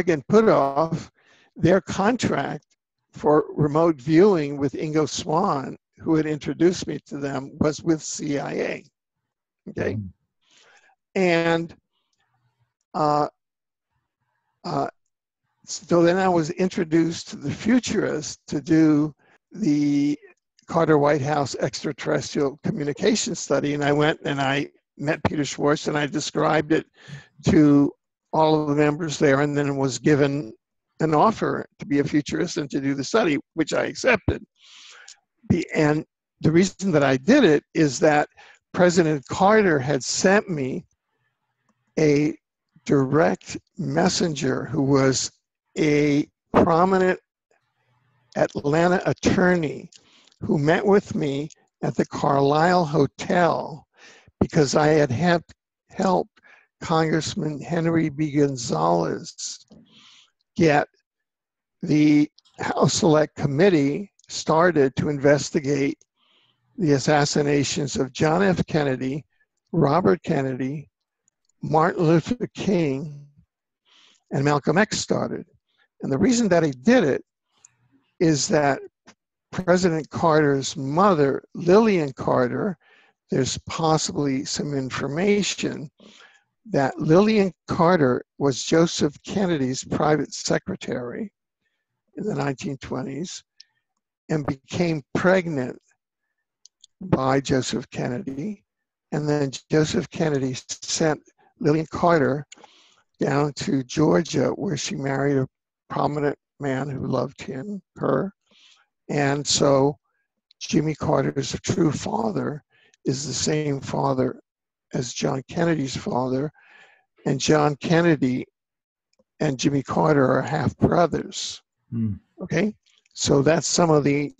and Puthoff, their contract for remote viewing with Ingo Swann, who had introduced me to them, was with CIA. Okay. And so then I was introduced to the futurists to do the Carter White House extraterrestrial communication study. And I went and I met Peter Schwartz and I described it to all of the members there, and then was given an offer to be a futurist and to do the study, which I accepted. And the reason that I did it is that President Carter had sent me a direct messenger who was a prominent Atlanta attorney who met with me at the Carlisle Hotel because I had helped Congressman Henry B. Gonzalez get the House Select Committee started to investigate the assassinations of John F. Kennedy, Robert Kennedy, Martin Luther King, and Malcolm X started. And the reason that he did it is that President Carter's mother, Lillian Carter, there's possibly some information that Lillian Carter was Joseph Kennedy's private secretary in the 1920s and became pregnant by Joseph Kennedy. And then Joseph Kennedy sent Lillian Carter down to Georgia, where she married a prominent man who loved her. And so Jimmy Carter's true father is the same father as John Kennedy's father. And John Kennedy and Jimmy Carter are half brothers. Okay? So that's some of the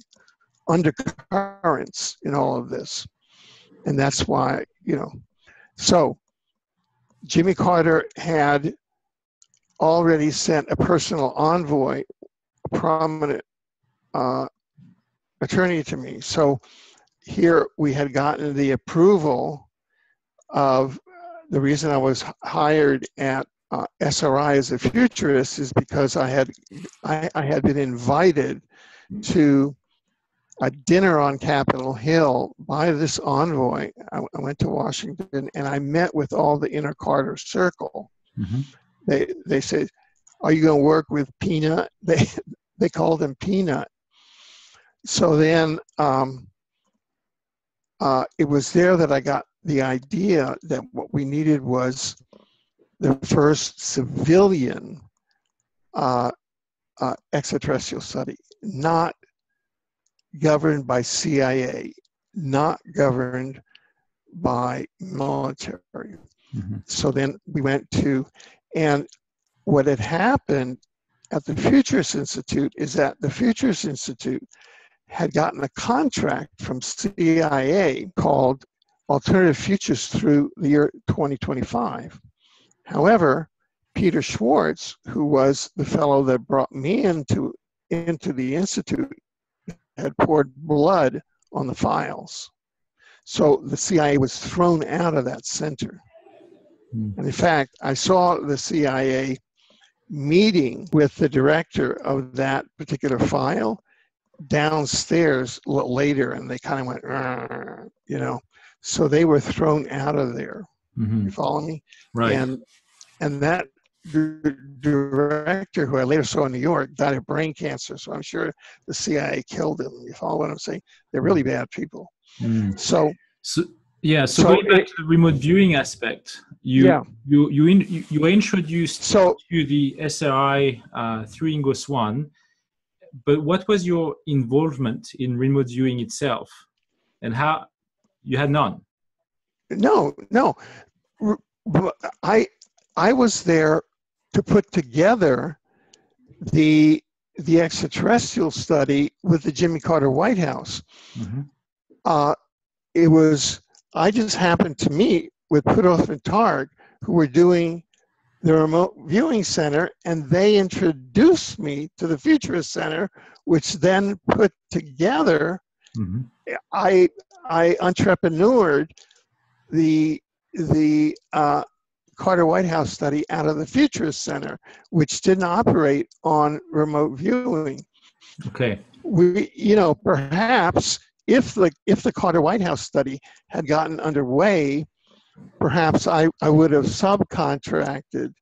undercurrents in all of this. And that's why, so Jimmy Carter had already sent a personal envoy, a prominent attorney to me. So here we had gotten the approval of the reason I was hired at SRI as a futurist is because I had been invited to a dinner on Capitol Hill by this envoy. I went to Washington and I met with all the inner Carter circle. They said, "Are you going to work with Peanut?" They called him Peanut. So then it was there that I got the idea that what we needed was the first civilian extraterrestrial study, not governed by CIA, not governed by military. So then we went to, and what had happened at the Futurist Institute is that the Futurist Institute had gotten a contract from CIA called Alternative Futures through the year 2025. However, Peter Schwartz, who was the fellow that brought me into the Institute, had poured blood on the files. So the CIA was thrown out of that center. And in fact, I saw the CIA meeting with the director of that particular file downstairs a little later, and they kind of went, so they were thrown out of there. You follow me?
Right.
And that director, who I later saw in New York, died of brain cancer. So I'm sure the CIA killed him. You follow what I'm saying? They're really bad people. So
Yeah. So
So
going back to the remote viewing aspect,
yeah.
you were introduced
So
to the SRI through Ingo Swan, but what was your involvement in remote viewing itself, and how you had none?
no, no. But I was there to put together the extraterrestrial study with the Jimmy Carter White House.
Mm-hmm.
It was, I just happened to meet with Pudov and Targ, who were doing the remote viewing center, and they introduced me to the Futurist Center, which then put together,
Mm-hmm.
I entrepreneured the Carter White House study out of the Futurist Center, which didn't operate on remote viewing.
Okay.
Perhaps if the Carter White House study had gotten underway, perhaps I would have subcontracted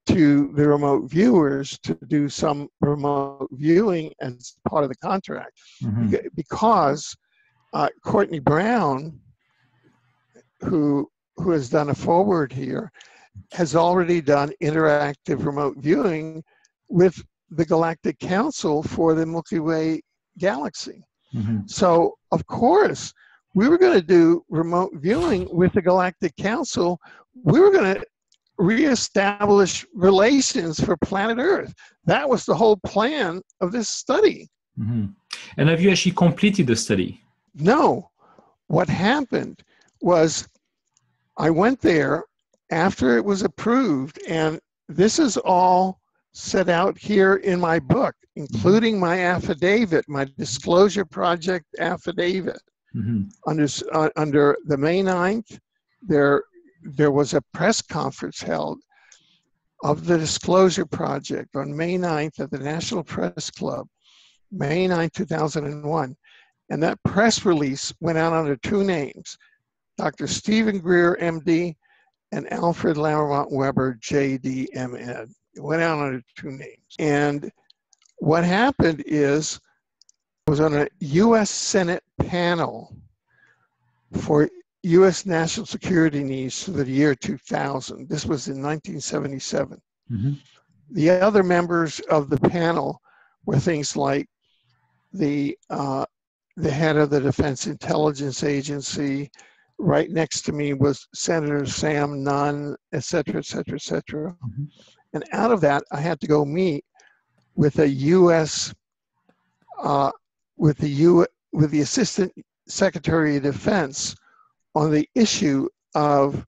to the remote viewers to do some remote viewing as part of the contract.
Mm-hmm.
Because Courtney Brown, who has done a forward here, has already done interactive remote viewing with the Galactic Council for the Milky Way galaxy.
Mm-hmm.
So, of course, we were going to do remote viewing with the Galactic Council. We were going to reestablish relations for planet Earth. That was the whole plan of this study.
Mm-hmm. And have you actually completed the study?
No. What happened was I went there after it was approved, and this is all set out here in my book, including my affidavit, my disclosure project affidavit.
Mm-hmm.
Under the May 9th, there was a press conference held of the disclosure project on May 9th at the National Press Club, May 9, 2001. And that press release went out under two names, Dr. Stephen Greer, MD, and Alfred Lambremont Webre, JD, MD. It went out under two names. And what happened is, I was on a U.S. Senate panel for U.S. national security needs for the year 2000. This was in 1977.
Mm-hmm.
The other members of the panel were things like the head of the Defense Intelligence Agency. Right next to me was Senator Sam Nunn, et cetera, et cetera, et cetera.
Mm-hmm.
And out of that, I had to go meet with a U.S. With the Assistant Secretary of Defense on the issue of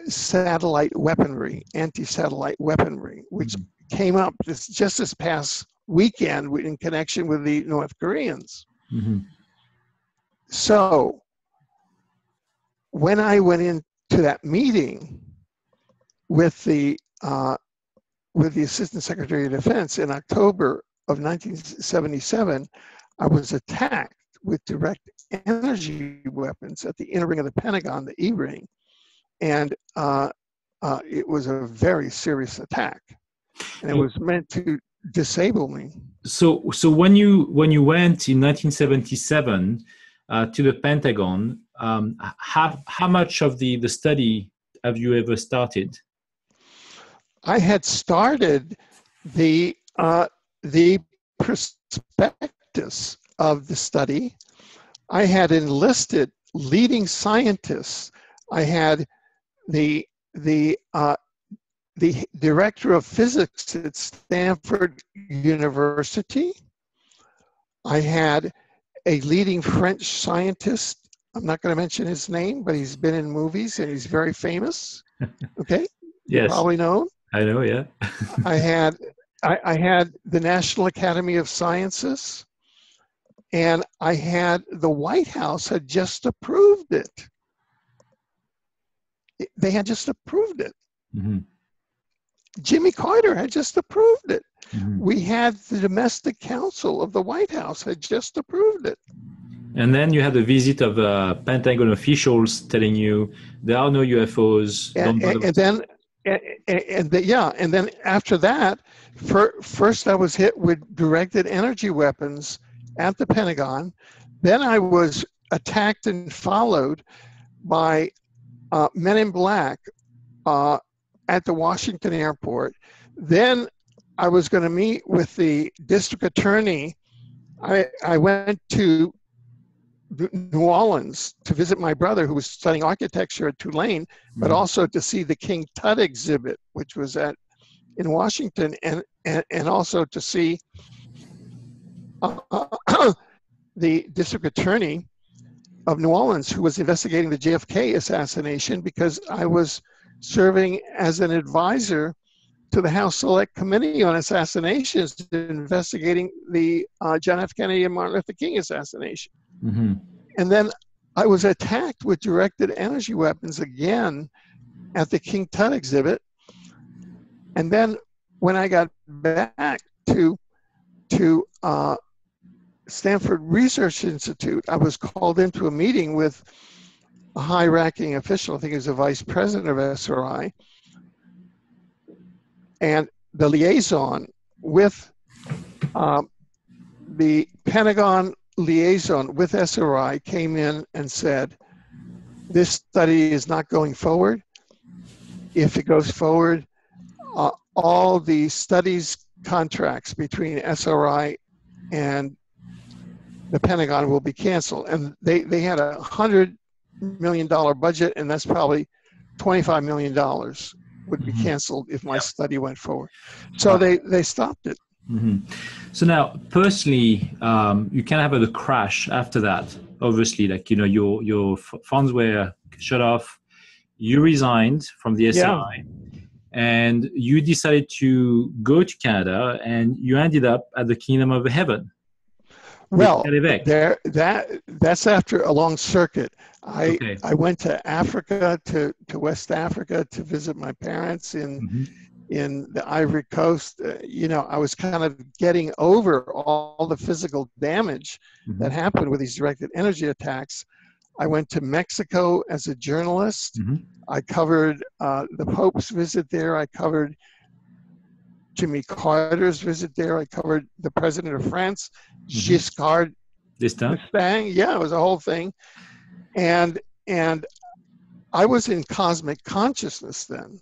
satellite weaponry, anti-satellite weaponry, which came up just this past weekend in connection with the North Koreans.
Mm-hmm.
So when I went into that meeting with the Assistant Secretary of Defense in October of 1977, I was attacked with direct energy weapons at the inner ring of the Pentagon, the E ring, and it was a very serious attack, and it was meant to disable me.
So when you went in 1977 to the Pentagon, how much of the study have you ever started?
I had started the prospectus of the study. I had enlisted leading scientists. I had the director of physics at Stanford University. I had a leading French scientist. I'm not going to mention his name, but he's been in movies and he's very famous. Okay,
Yes,
you probably know him.
I know. Yeah.
I had the National Academy of Sciences, and I had the White House had just approved it. They had just approved it.
Mm-hmm.
Jimmy Carter had just approved it.
Mm-hmm.
We had the Domestic Council of the White House had just approved it.
And then you had a visit of Pentagon officials telling you there are no UFOs.
And then after that, first I was hit with directed energy weapons at the Pentagon. Then I was attacked and followed by men in black at the Washington airport. Then I was going to meet with the district attorney. I went to New Orleans to visit my brother who was studying architecture at Tulane, but also to see the King Tut exhibit, which was in Washington, and also to see the district attorney of New Orleans who was investigating the JFK assassination, because I was serving as an advisor to the House Select Committee on Assassinations, investigating the John F. Kennedy and Martin Luther King assassination.
Mm-hmm.
And then I was attacked with directed energy weapons again at the King Tut exhibit. And then when I got back to Stanford Research Institute, I was called into a meeting with a high-ranking official, I think he was the vice president of SRI, and the liaison with the Pentagon liaison with SRI came in and said, this study is not going forward. If it goes forward, all the studies contracts between SRI and the Pentagon will be canceled. And they had $100 million budget, and that's probably $25 million would be canceled if my study went forward. So they stopped it.
Mm-hmm. So now, personally, you kind of had a crash after that. Obviously, like, you know, your funds were shut off. You resigned from the SRI, and you decided to go to Canada, and you ended up at the Kingdom of Heaven.
Well, that's after a long circuit. I went to Africa, to West Africa, to visit my parents in the Ivory Coast. You know, I was kind of getting over all the physical damage that happened with these directed energy attacks. I went to Mexico as a journalist. I covered the Pope's visit there. I covered Jimmy Carter's visit there. I covered the president of France, Giscard d'Estaing. Yeah, it was a whole thing. And I was in cosmic consciousness then.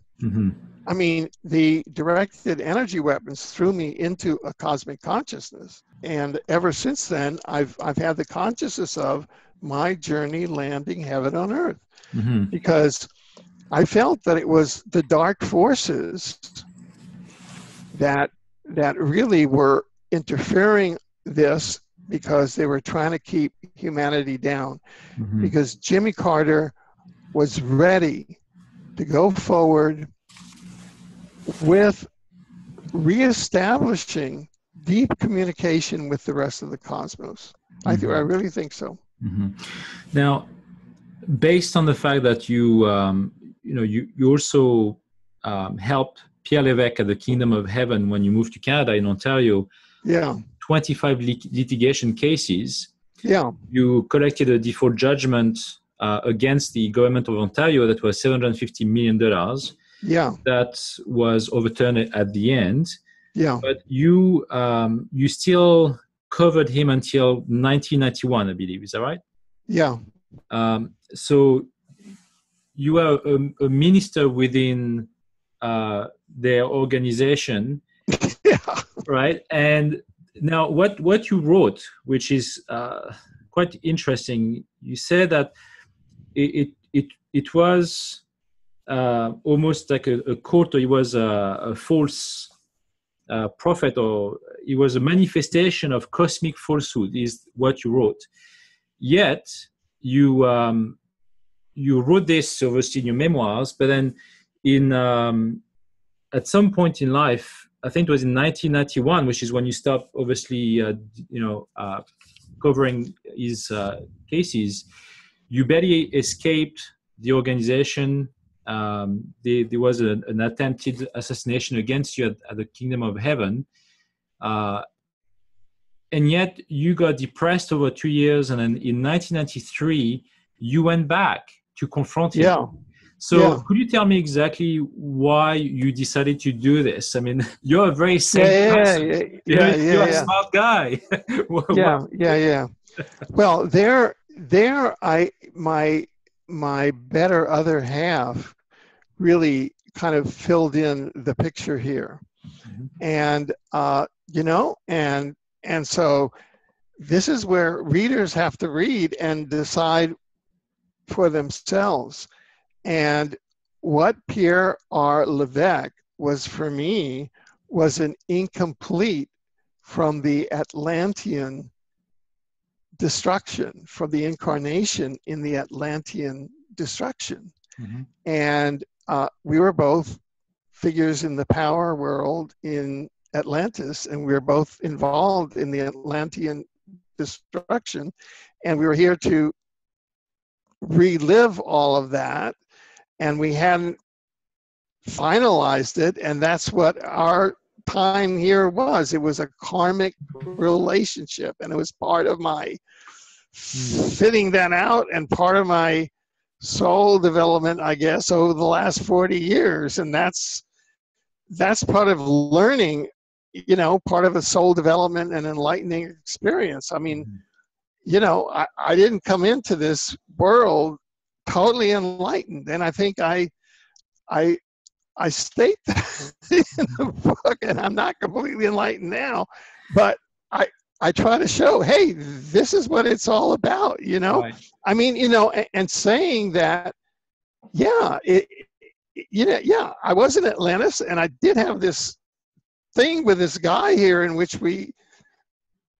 I mean, the directed energy weapons threw me into a cosmic consciousness. And ever since then, I've had the consciousness of my journey landing heaven on earth. Because I felt that it was the dark forces that really were interfering this, because they were trying to keep humanity down. Because Jimmy Carter was ready to go forward with reestablishing deep communication with the rest of the cosmos. I really think so.
Now, based on the fact that you also helped Pierre Lévesque at the Kingdom of Heaven when you moved to Canada in Ontario. 25 litigation cases. You collected a default judgment against the government of Ontario that was $750 million. That was overturned at the end. But you still covered him until 1991, I believe. Is that right? So you are a minister within their organization, right? And now what you wrote, which is quite interesting, you said that it was almost like a cult, or it was a false prophet, or it was a manifestation of cosmic falsehood, is what you wrote. Yet you wrote this obviously in your memoirs, but then at some point in life, I think it was in 1991, which is when you stopped obviously covering his cases, you barely escaped the organization. There was an attempted assassination against you at the Kingdom of Heaven. And yet you got depressed over 2 years. And then in 1993, you went back to confront him. So could you tell me exactly why you decided to do this? I mean, you're a very sane person. You're a smart guy.
Well, there, my better other half really kind of filled in the picture here.
Mhm.
And, and so this is where readers have to read and decide for themselves. And what Pierre R. Levesque was for me was an incomplete from the Atlantean destruction, from the incarnation in the Atlantean destruction.
Mhm.
And we were both figures in the power world in Atlantis, and we were both involved in the Atlantean destruction. And we were here to relive all of that, and we hadn't finalized it, and that's what our time here was. It was a karmic relationship, and it was part of my fitting that out and part of my soul development, I guess, over the last 40 years. And that's part of learning, part of a soul development and enlightening experience. I mean, I didn't come into this world totally enlightened, and I think I state that in the book, and I'm not completely enlightened now, but I try to show, hey, this is what it's all about,
Right.
I mean, and saying that, yeah, I was in Atlantis, and I did have this thing with this guy here in which we,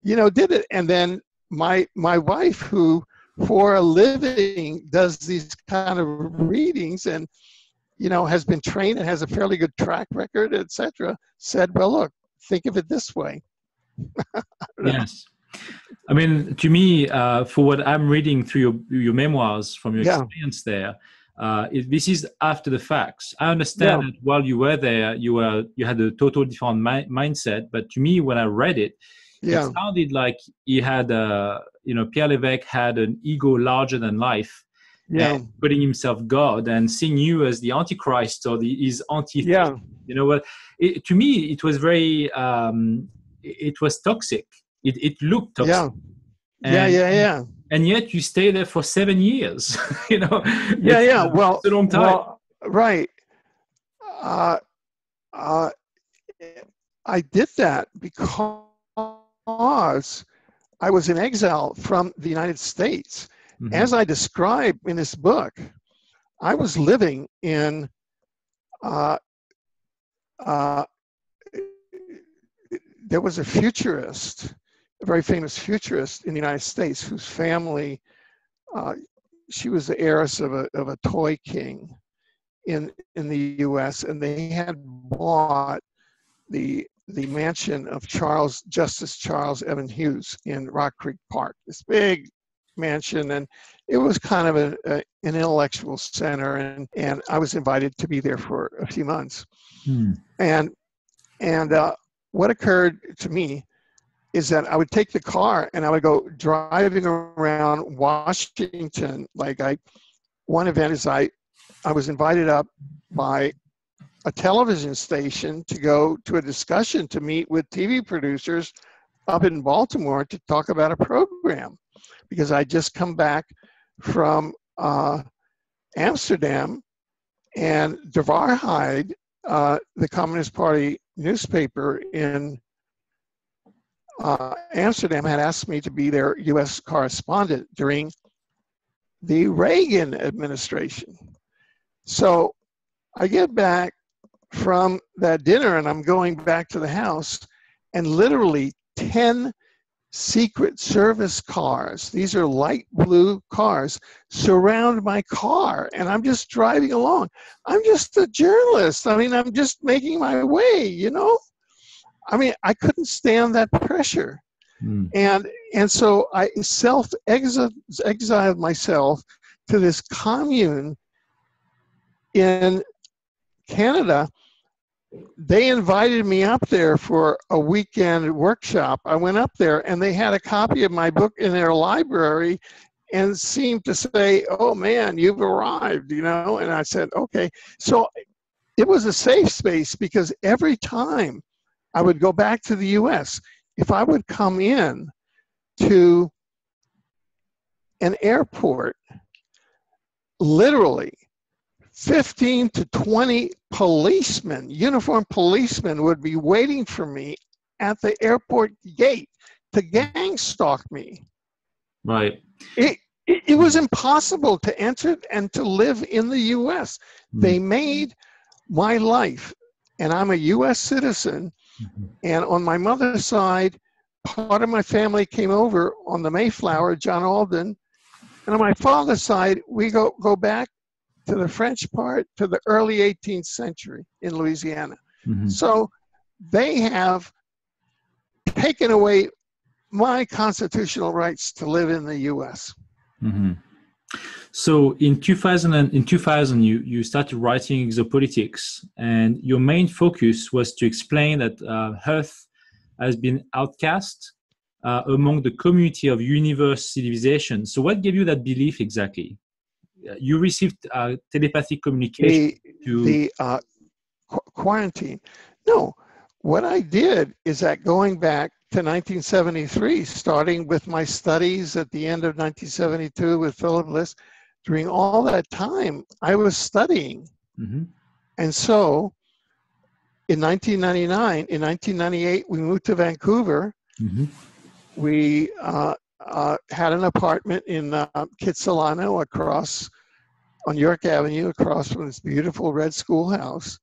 did it. And then my wife, who for a living does these kind of readings and, has been trained and has a fairly good track record, etc., said, well, look, think of it this way.
Yes. I mean, to me, for what I'm reading through your memoirs from your experience there, this is after the facts. I understand that while you were there, you had a total different mindset. But to me, when I read it, it sounded like he had, Pierre Levesque had an ego larger than life, and putting himself God and seeing you as the Antichrist or his anti. To me, it was very, it was toxic. It looked toxic. And yet you stay there for 7 years.
Well,
it's a long time.
Well, right. I did that because I was in exile from the United States. Mm-hmm. As I describe in this book, I was living in there was a futurist, a very famous futurist in the United States, whose family, she was the heiress of a toy king in the U.S., and they had bought the mansion of Justice Charles Evan Hughes in Rock Creek Park, this big mansion, and it was kind of an intellectual center, and I was invited to be there for a few months. And what occurred to me is that I would take the car and I would go driving around Washington. One event is I was invited up by a television station to go to a discussion to meet with TV producers up in Baltimore to talk about a program, because I just come back from Amsterdam, and De Waarheid, the Communist Party newspaper in Amsterdam, had asked me to be their U.S. correspondent during the Reagan administration. So I get back from that dinner and I'm going back to the house, and literally 10 Secret Service cars, these are light blue cars, surround my car, and I'm just driving along. I'm just a journalist. I mean, I'm just making my way, I mean, I couldn't stand that pressure. And so I exiled myself to this commune in Canada. They invited me up there for a weekend workshop. I went up there and they had a copy of my book in their library and seemed to say, oh man, you've arrived, and I said, okay. So it was a safe space, because every time I would go back to the US, if I would come in to an airport, literally 15 to 20 policemen, uniformed policemen, would be waiting for me at the airport gate to gang stalk me.
Right.
It was impossible to enter and to live in the US. They made my life, and I'm a US citizen, and on my mother's side, part of my family came over on the Mayflower, John Alden, and on my father's side, we go back to the French part, to the early 18th century in Louisiana. So they have taken away my constitutional rights to live in the US.
So in 2000, you started writing Exopolitics, and your main focus was to explain that Earth has been outcast among the community of universe civilizations. So what gave you that belief exactly? You received telepathic communication
the quarantine. No, what I did is that going back to 1973, starting with my studies at the end of 1972 with Philip Liss, during all that time, I was studying. And so in 1999, in 1998, we moved to Vancouver. We had an apartment in Kitsilano across on York Avenue, across from this beautiful red schoolhouse.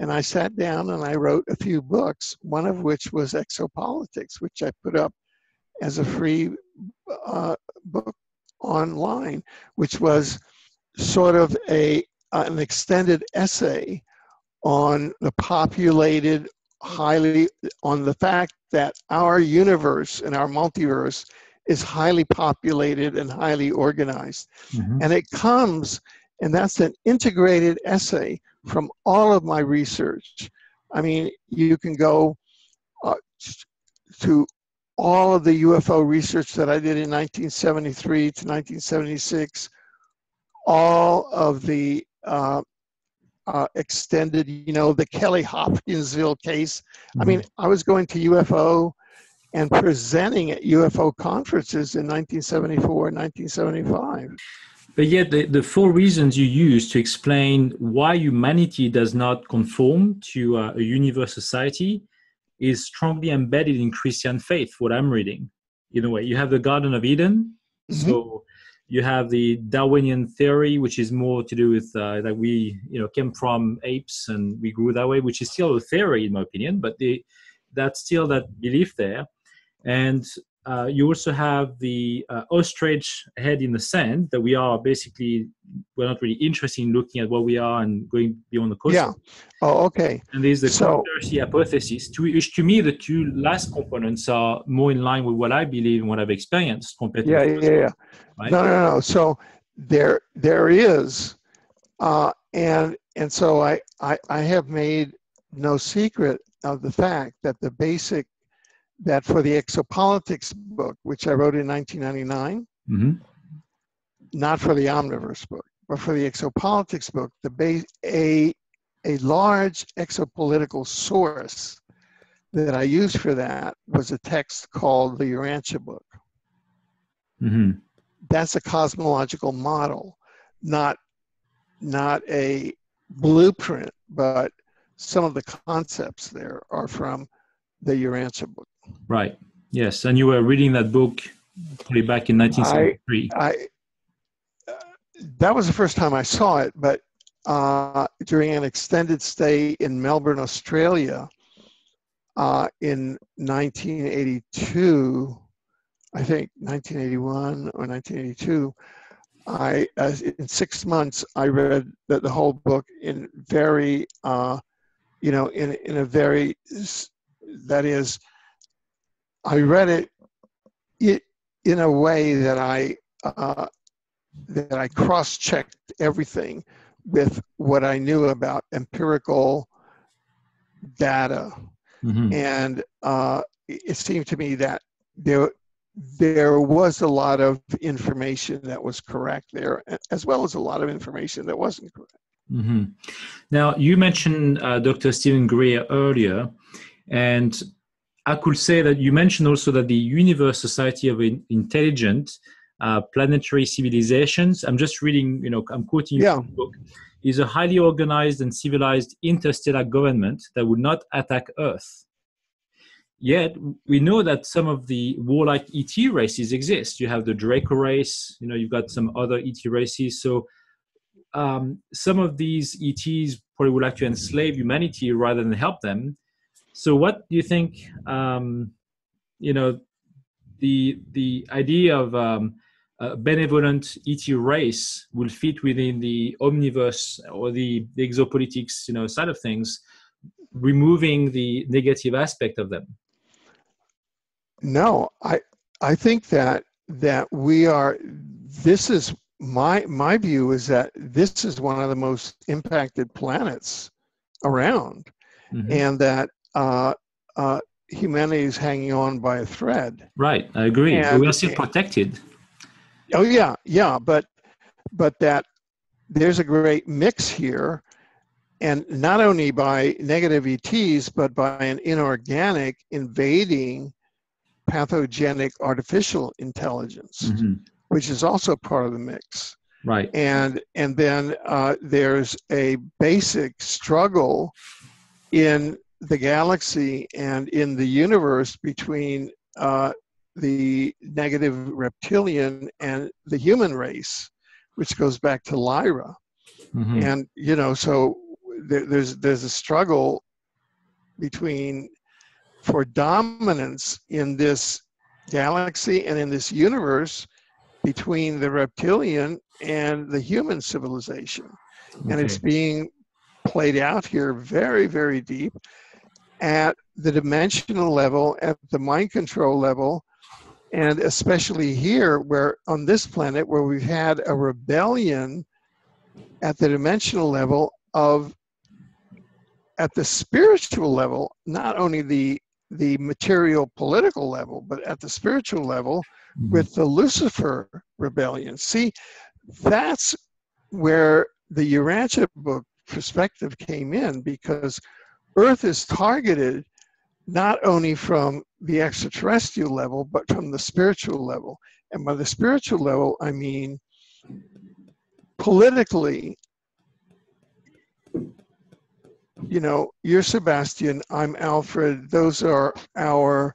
And I sat down and I wrote a few books, one of which was Exopolitics, which I put up as a free book online, which was sort of an extended essay on the populated, on the fact that our universe and our multiverse is highly populated and highly organized. And it comes, and that's an integrated essay from all of my research. I mean, you can go to all of the UFO research that I did in 1973 to 1976, all of the extended, the Kelly Hopkinsville case. I mean, I was going to UFO and presenting at UFO conferences in 1974 and 1975.
But yet the four reasons you use to explain why humanity does not conform to a universe society is strongly embedded in Christian faith, what I'm reading. In a way, you have the Garden of Eden. So you have the Darwinian theory, which is more to do with that we came from apes and we grew that way, which is still a theory in my opinion, but that's still that belief there. And you also have the ostrich head in the sand, that we're not really interested in looking at what we are and going beyond the cosmos.
Oh, okay.
And there's the conspiracy hypothesis, which to me, the two last components are more in line with what I believe and what I've experienced compared to right?
No. So there is, and so I have made no secret of the fact that that for the Exopolitics book, which I wrote in 1999, not for the Omniverse book, but for the Exopolitics book, a large exopolitical source that I used for that was a text called the Urantia book. That's a cosmological model, not a blueprint, but some of the concepts there are from the Urantia book.
Right. Yes. And you were reading that book probably back in 1973.
That was the first time I saw it, but during an extended stay in Melbourne, Australia, in 1982, I think 1981 or 1982, in 6 months, I read the whole book in very, in a very, that is, I read it in a way that I cross-checked everything with what I knew about empirical data, and it seemed to me that there was a lot of information that was correct there, as well as a lot of information that wasn't correct.
Now, you mentioned Dr. Stephen Greer earlier, and I could say that you mentioned also that the Universe Society of Intelligence planetary civilizations. I'm just reading, I'm quoting you from the book, is a highly organized and civilized interstellar government that would not attack Earth. Yet, we know that some of the warlike ET races exist. You have the Draco race, you've got some other ET races. So some of these ETs probably would like to enslave humanity rather than help them. So what do you think, the idea of a benevolent ET race will fit within the omniverse or the exopolitics, side of things, removing the negative aspect of them?
No, I think that we are. This is my view is that this is one of the most impacted planets around, and that humanity is hanging on by a thread.
Right, I agree. But we are still protected.
Oh yeah, but that there's a great mix here, and not only by negative ETs, but by an inorganic invading pathogenic artificial intelligence, which is also part of the mix.
Right.
And then there's a basic struggle in the galaxy and in the universe between the negative reptilian and the human race, which goes back to Lyra. And so there's a struggle for dominance in this galaxy and in this universe between the reptilian and the human civilization. And it's being played out here very, very deep at the dimensional level, at the mind control level, and especially here, where on this planet, where we've had a rebellion at the dimensional level at the spiritual level, not only the material political level, but at the spiritual level with the Lucifer rebellion. See, that's where the Urantia book perspective came in, because Earth is targeted not only from the extraterrestrial level, but from the spiritual level. And by the spiritual level, I mean politically. You're Sebastian, I'm Alfred. Those are our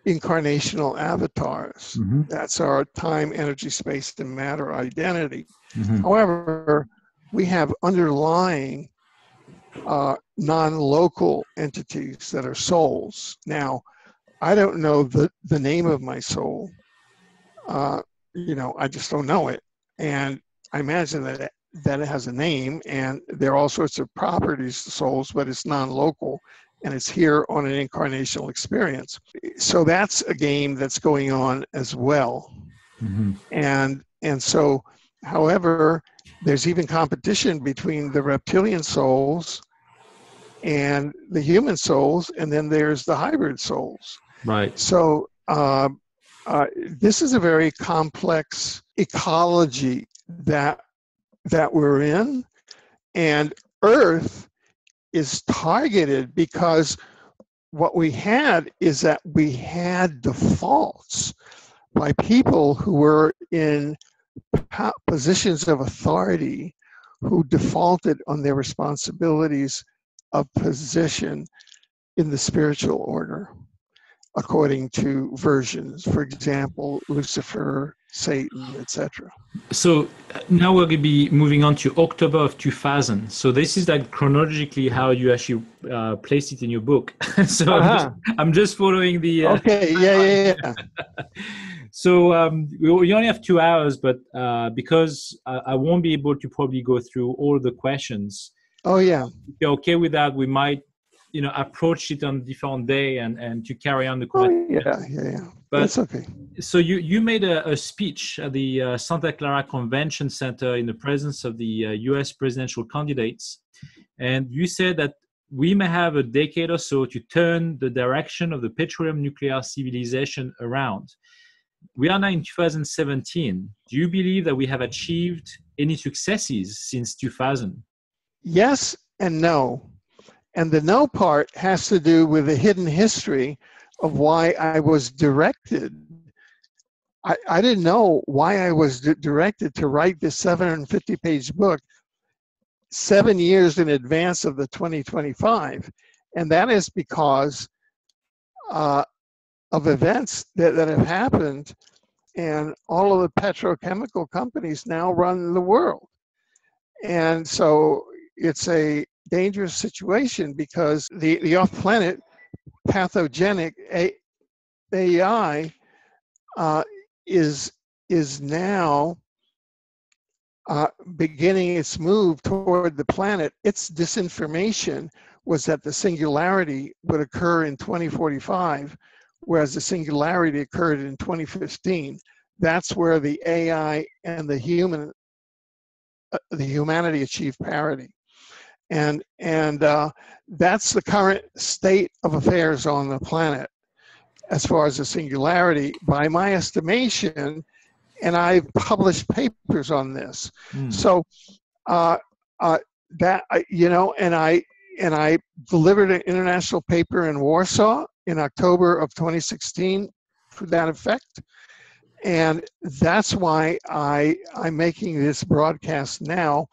incarnational avatars. That's our time, energy, space, and matter identity. However, we have underlying non-local entities that are souls. Now, I don't know the name of my soul. I just don't know it. And I imagine that it has a name, and there are all sorts of properties to souls, but it's non-local, and it's here on an incarnational experience. So that's a game that's going on as well. And so, however, there's even competition between the reptilian souls and the human souls, and then there's the hybrid souls.
Right.
So this is a very complex ecology that we're in, and Earth is targeted because what we had is that we had defaults by people who were in positions of authority, who defaulted on their responsibilities of position in the spiritual order, according to versions. For example, Lucifer, Satan, etc.
So now we're going to be moving on to October of 2000. So this is like chronologically how you actually placed it in your book. So I'm just following the...
okay, yeah.
So we only have 2 hours, but because I won't be able to probably go through all the questions.
Oh, yeah.
If you're okay with that, we might approach it on a different day and to carry on the conversation.
Oh, yeah.
But
that's okay.
So you made a speech at the Santa Clara Convention Center in the presence of the U.S. presidential candidates. And you said that we may have a decade or so to turn the direction of the petroleum nuclear civilization around. We are now in 2017. Do you believe that we have achieved any successes since 2000?
Yes and no. And the no part has to do with the hidden history of why I was directed. I didn't know why I was directed to write this 750-page book 7 years in advance of the 2025. And that is because of events that have happened, and all of the petrochemical companies now run the world. And so it's a dangerous situation because the off-planet pathogenic AI is now beginning its move toward the planet. Its disinformation was that the singularity would occur in 2045, whereas the singularity occurred in 2015. That's where the AI and the humanity achieved parity. And that's the current state of affairs on the planet as far as the singularity, by my estimation, and I've published papers on this. So that, you know, and I delivered an international paper in Warsaw in October of 2016 to that effect. And that's why I'm making this broadcast now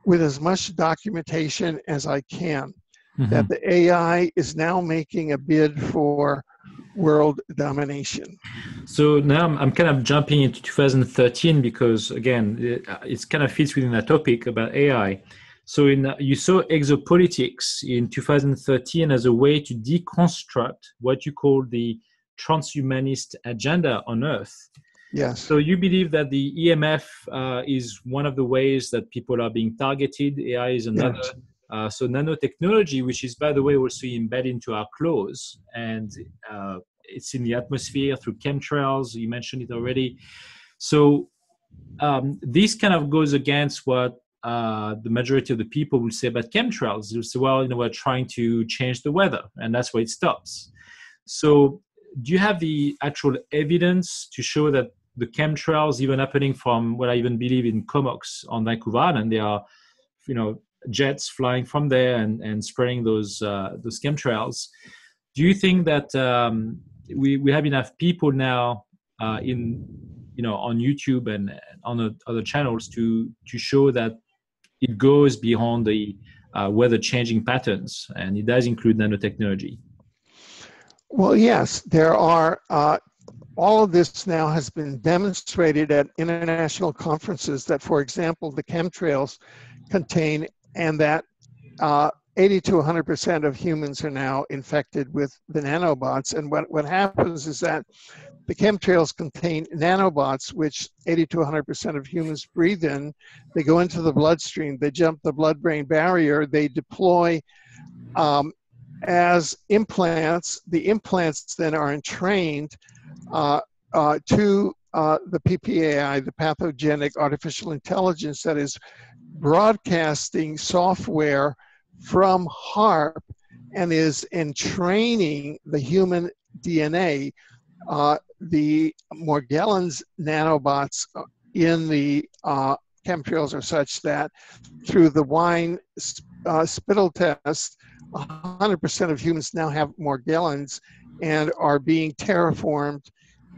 with as much documentation as I can, that the AI is now making a bid for world domination.
So now I'm kind of jumping into 2013 because, again, it's kind of fits within that topic about AI. So you saw exopolitics in 2013 as a way to deconstruct what you call the transhumanist agenda on Earth.
Yes.
So you believe that the EMF is one of the ways that people are being targeted. AI is another. Yes. So nanotechnology, which is, by the way, also embedded into our clothes, and it's in the atmosphere through chemtrails. You mentioned it already. So this kind of goes against what the majority of the people will say about chemtrails. They'll say, well, you know, we're trying to change the weather, and that's where it stops. So do you have the actual evidence to show that the chemtrails, even happening from what I even believe in Comox on Vancouver Island, there are, you know, jets flying from there and spreading those chemtrails? Do you think that we have enough people now in, you know, on YouTube and on other channels to show that it goes beyond the weather changing patterns, and it does include nanotechnology?
Well, yes, there are. All of this now has been demonstrated at international conferences that, for example, the chemtrails contain, and that 80 to 100% of humans are now infected with the nanobots. And what happens is that the chemtrails contain nanobots, which 80 to 100% of humans breathe in. They go into the bloodstream, they jump the blood-brain barrier, they deploy as implants. The implants then are entrained to the PPAI, the pathogenic artificial intelligence that is broadcasting software from HARP and is entraining the human DNA. The Morgellons nanobots in the chemtrails are such that through the wine spittle test, 100% of humans now have Morgellons and are being terraformed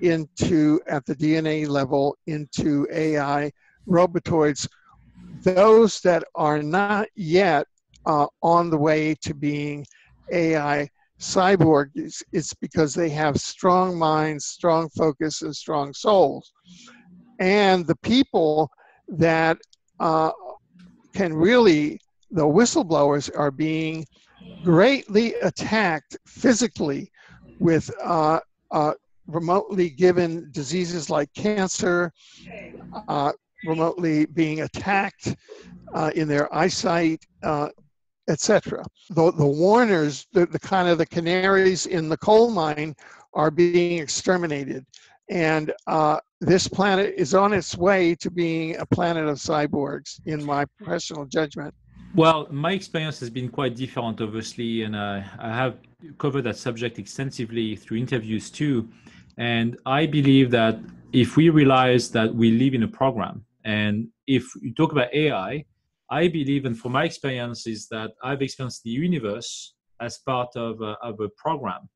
into, at the DNA level, into AI robotoids. Those that are not yet on the way to being AI cyborg, it's because they have strong minds, strong focus, and strong souls. And the people that can really, the whistleblowers, are being greatly attacked physically with remotely given diseases like cancer, remotely being attacked in their eyesight, etc. The warners, the kind of the canaries in the coal mine, are being exterminated. And this planet is on its way to being a planet of cyborgs, in my professional judgment.
Well, my experience has been quite different, obviously, and I have covered that subject extensively through interviews too. And I believe that if we realize that we live in a program, and if you talk about AI, I believe, and from my experience, is that I've experienced the universe as part of a program,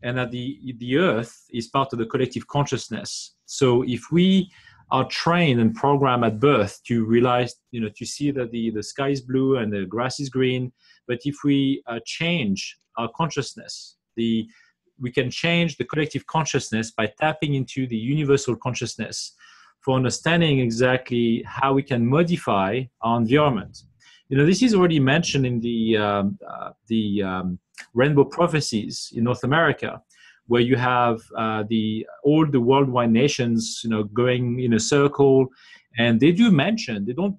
and that the Earth is part of the collective consciousness. So if we are trained and programmed at birth to realize, to see that the sky is blue and the grass is green, but if we change our consciousness, we can change the collective consciousness by tapping into the universal consciousness for understanding exactly how we can modify our environment. This is already mentioned in the Rainbow Prophecies in North America, where you have all the worldwide nations, going in a circle, and they don't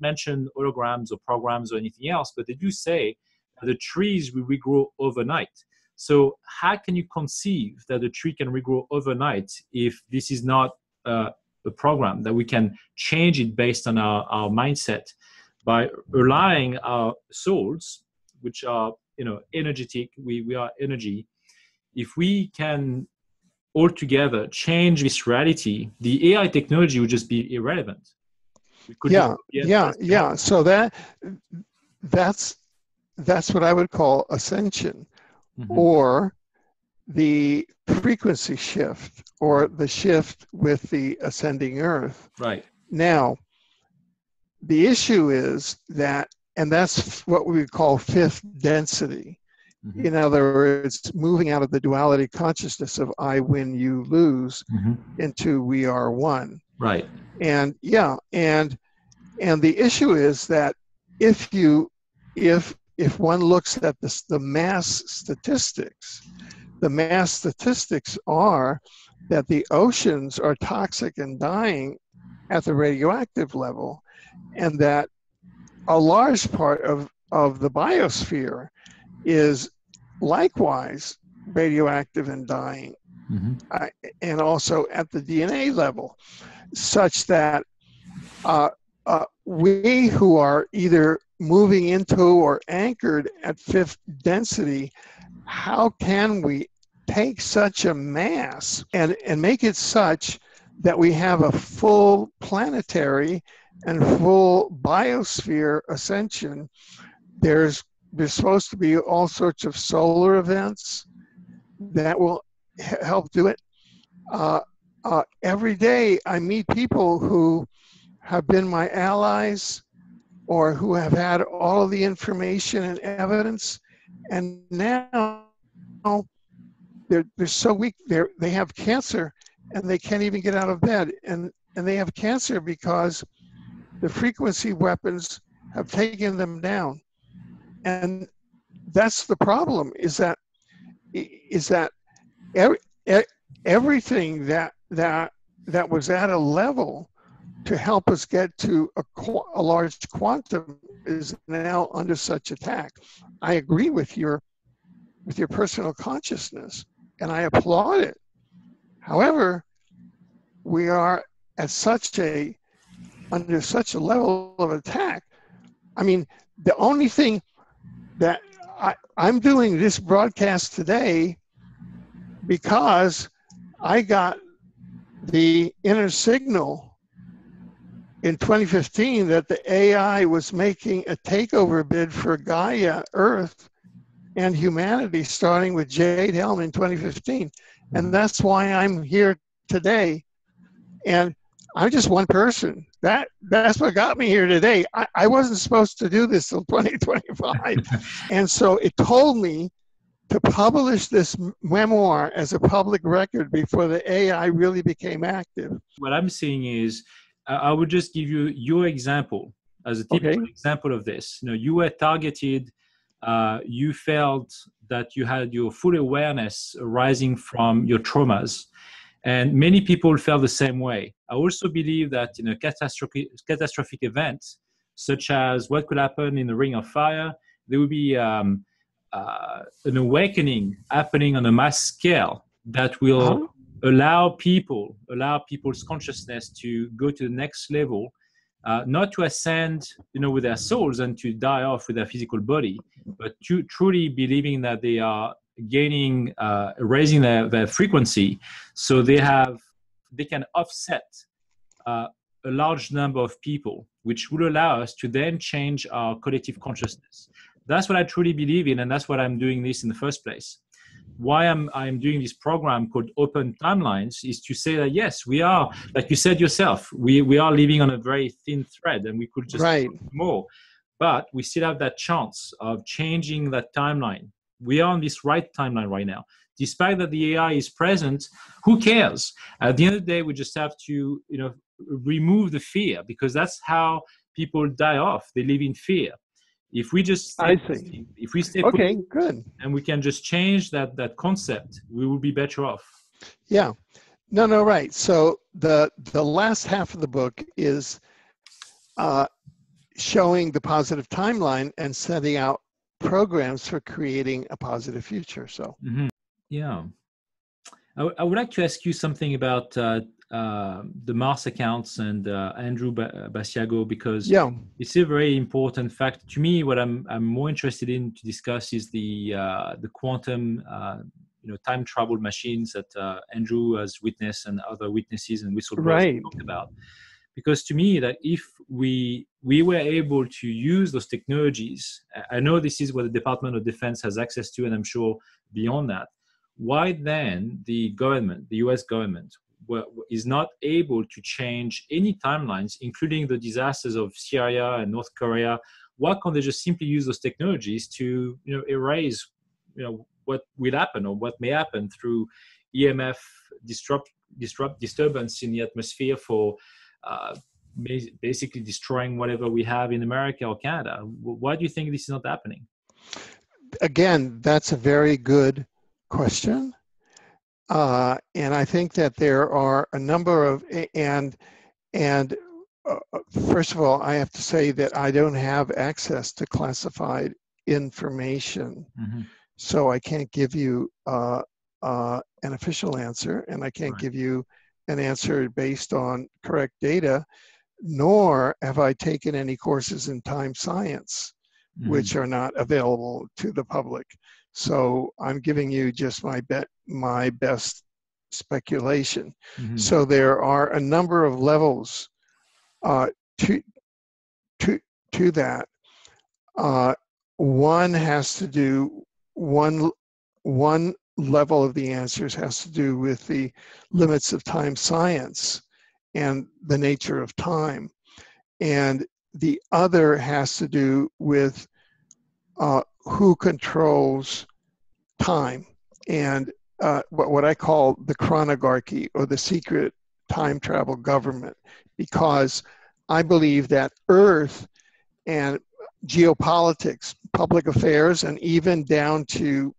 mention holograms or programs or anything else, but they do say that the trees will regrow overnight. So how can you conceive that a tree can regrow overnight if this is not a program that we can change it based on our mindset by allowing our souls, which are energetic, we are energy. If we can altogether change this reality, the AI technology would just be irrelevant.
Yeah. So that's what I would call ascension, or the frequency shift, or the shift with the ascending Earth.
Right.
Now, the issue is that, and that's what we call fifth density. In other words, moving out of the duality consciousness of I win, you lose, into we are one.
Right.
And the issue is that if one looks at the mass statistics, are that the oceans are toxic and dying at the radioactive level, and that a large part of the biosphere is likewise radioactive and dying, and also at the DNA level, such that we who are either moving into or anchored at fifth density, how can we take such a mass and make it such that we have a full planetary and full biosphere ascension? There's supposed to be all sorts of solar events that will help do it. Every day I meet people who have been my allies or who have had all of the information and evidence, and now they're so weak, they have cancer and they can't even get out of bed, and they have cancer because the frequency weapons have taken them down. And that's the problem, is that everything that was at a level to help us get to a large quantum is now under such attack. I agree with your personal consciousness, and I applaud it. However, we are at under such a level of attack. I mean, the only thing that I'm doing this broadcast today because I got the inner signal in 2015 that the AI was making a takeover bid for Gaia, Earth, and humanity, starting with Jade Helm in 2015. And that's why I'm here today. And I'm just one person. That's what got me here today. I wasn't supposed to do this till 2025. And so it told me to publish this memoir as a public record before the AI really became active.
What I'm saying is, I would just give you your example as a typical example of this. You were targeted. You felt that you had your full awareness arising from your traumas. And many people felt the same way. I also believe that in a catastrophic event, such as what could happen in the Ring of Fire, there will be an awakening happening on a mass scale that will allow people's consciousness to go to the next level, not to ascend, with their souls and to die off with their physical body, but to truly believing that they are gaining, raising their frequency, so they can offset a large number of people, which will allow us to then change our collective consciousness. That's what I truly believe in, and that's what I'm doing this in the first place. why I'm doing this program called Open Timelines is to say that yes, we are, like you said yourself, we are living on a very thin thread, and we could just
Right.
do more, but we still have that chance of changing that timeline. We are on this right timeline right now. Despite that the AI is present, who cares? At the end of the day, we just have to, remove the fear, because that's how people die off. They live in fear. If we just
I see.
if we stay
Okay,
put,
good.
and we can just change that concept, we will be better off.
Yeah. No, right. So the last half of the book is showing the positive timeline and setting out programs for creating a positive future. So
Yeah, I would like to ask you something about the Mars accounts and Andrew Basiago, because
yeah,
it's a very important fact to me. What I'm more interested in to discuss is the quantum time travel machines that Andrew has witnessed and other witnesses and whistleblowers
right.
talked about. Because to me, that if we were able to use those technologies, I know this is what the Department of Defense has access to, and I'm sure beyond that, why then the government, the US government, is not able to change any timelines, including the disasters of Syria and North Korea? Why can't they just simply use those technologies to erase what will happen or what may happen through EMF disturbance in the atmosphere for basically destroying whatever we have in America or Canada? Why do you think this is not happening?
Again, that's a very good question. And I think that there are a number of, and first of all, I have to say that I don't have access to classified information.
Mm-hmm.
So I can't give you an official answer, and I can't give you an answer based on correct data, nor have I taken any courses in time science, which are not available to the public. So I'm giving you just my best speculation. So there are a number of levels to that. One has to do one level of the answers has to do with the limits of time science and the nature of time, and the other has to do with who controls time and what I call the chronarchy, or the secret time travel government, because I believe that Earth and geopolitics, public affairs, and even down to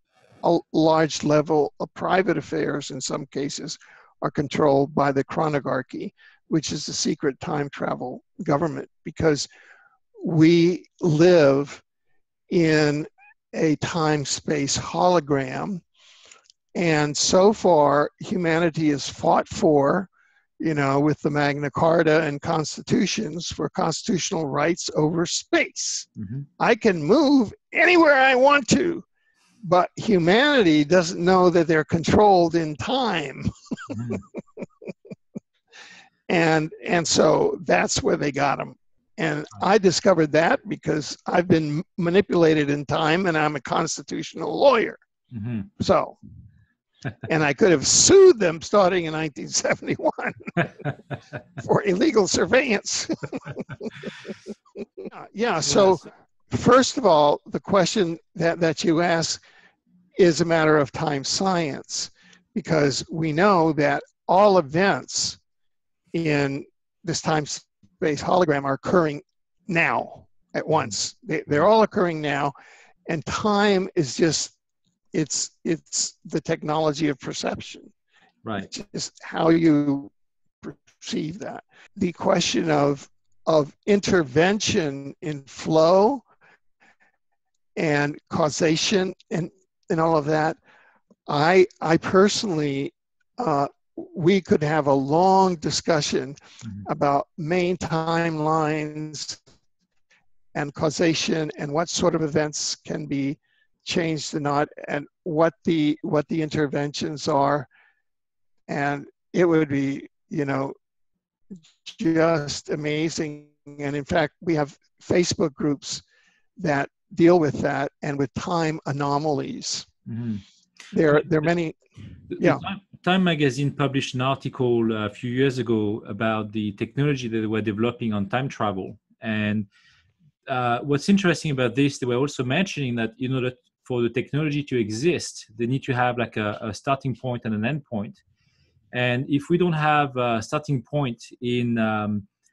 a large level of private affairs in some cases are controlled by the chronarchy, which is the secret time travel government, because we live in a time-space hologram. And so far, humanity has fought for, with the Magna Carta and constitutions, for constitutional rights over space. I can move anywhere I want to, but humanity doesn't know that they're controlled in time. And so that's where they got them. And I discovered that because I've been manipulated in time, and I'm a constitutional lawyer. So, and I could have sued them starting in 1971 for illegal surveillance. Yeah, so first of all, the question that you ask is a matter of time science, because we know that all events in this time-space hologram are occurring now at once. They're all occurring now, and time is just, it's the technology of perception.
Right.
It's just how you perceive that. The question of intervention in flow and causation and all of that, I personally, we could have a long discussion about main timelines and causation and what sort of events can be changed or not, and what the interventions are. And it would be, just amazing. And in fact, we have Facebook groups that deal with that and with time anomalies. There are many. Yeah.
Time magazine published an article a few years ago about the technology that they were developing on time travel. And what's interesting about this, they were also mentioning that in order for the technology to exist, they need to have like a starting point and an end point. And if we don't have a starting point in,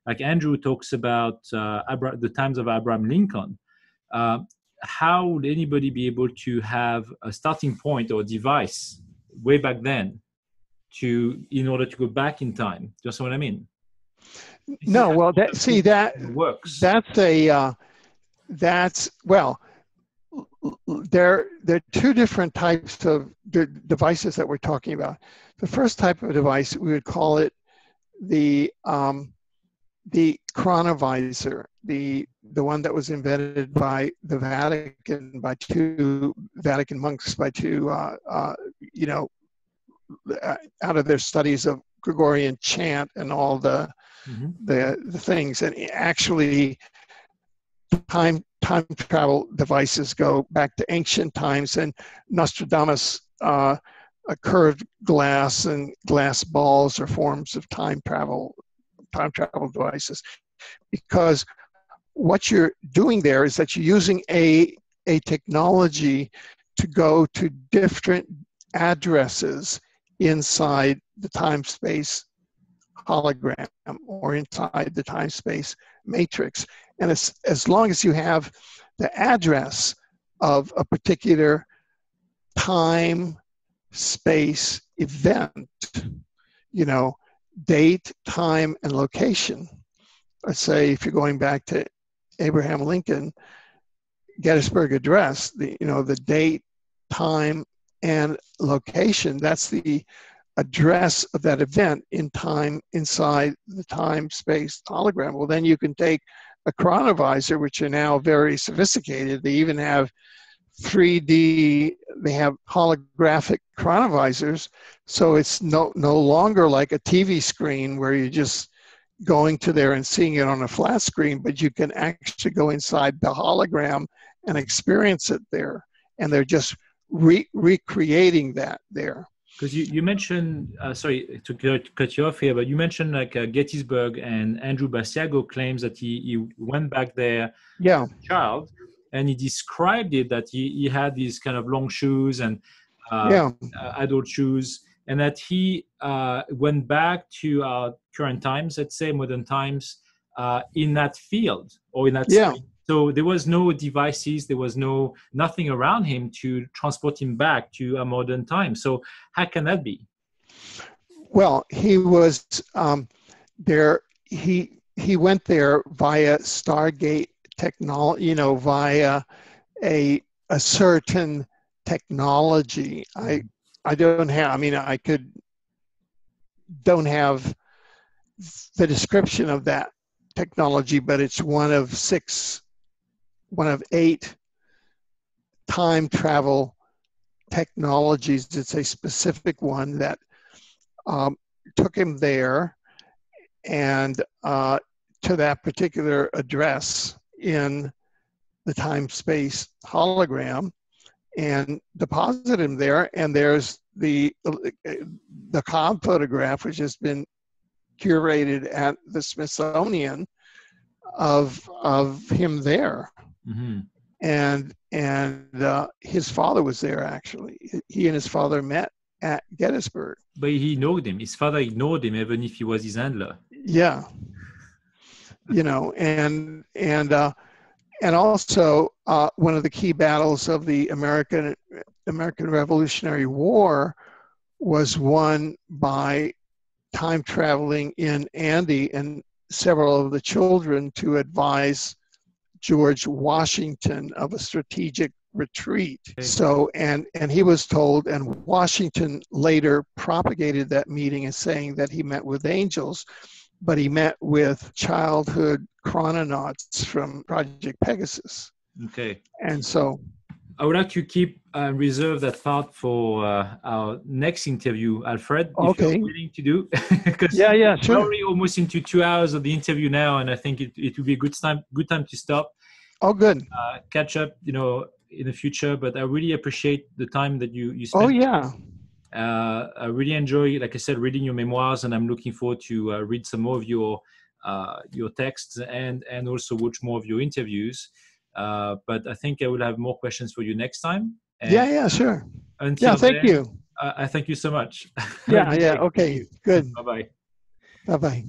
like Andrew talks about the times of Abraham Lincoln, how would anybody be able to have a starting point or device way back then in order to go back in time? Just what I mean?
No, well, that
works.
There are two different types of devices that we're talking about. The first type of device, we would call it the chronovisor, the one that was invented by the Vatican, by two Vatican monks, by two out of their studies of Gregorian chant and all the things. And actually, time travel devices go back to ancient times, and Nostradamus, a curved glass and glass balls are forms of time travel devices. Because what you're doing there is that you're using a technology to go to different addresses inside the time-space hologram or inside the time-space matrix. And as long as you have the address of a particular time, space, event, date, time, and location. Let's say if you're going back to Abraham Lincoln, Gettysburg Address, the date, time, and location, that's the address of that event in time inside the time-space hologram. Well, then you can take a chronovisor, which are now very sophisticated. They even have 3D, they have holographic chronovisors. So it's no longer like a TV screen where you're just going to there and seeing it on a flat screen, but you can actually go inside the hologram and experience it there. And they're just recreating that there.
Because you mentioned, sorry to cut you off here, but you mentioned like Gettysburg, and Andrew Basiago claims that he went back there as a child, and he described it that he had these kind of long shoes and adult shoes, and that he went back to our current times, let's say modern times, in that field or in that street. So there was no devices, there was nothing around him to transport him back to a modern time. So how can that be?
Well, he was there. He went there via Stargate technology, via a certain technology. I don't have the description of that technology, but it's one of 8 time travel technologies. It's a specific one that took him there and to that particular address in the time-space hologram and deposited him there. And there's the Cobb photograph, which has been curated at the Smithsonian of him there. Mm-hmm. And his father was there, actually. He and his father met at Gettysburg.
But he ignored him. His father ignored him, even if he was his handler.
Yeah. And also one of the key battles of the American Revolutionary War was won by time traveling in Andy and several of the children to advise George Washington of a strategic retreat. So, and he was told, and Washington later propagated that meeting as saying that he met with angels, but he met with childhood chrononauts from Project Pegasus.
Okay.
And so
I would like to keep reserve that thought for our next interview, Alfred, if you're willing to do.
Sure.
We're already almost into 2 hours of the interview now, and I think it would be a good time to stop.
Oh, good.
Catch up, in the future. But I really appreciate the time that you
Oh,
spent.
yeah.
I really enjoy, like I said, reading your memoirs, and I'm looking forward to read some more of your texts and also watch more of your interviews. But I think I will have more questions for you next time. And
Yeah, sure.
until
Yeah, thank
then,
you.
I thank you so much. Have a
Yeah,
good day.
okay, good.
Bye bye.
Bye-bye.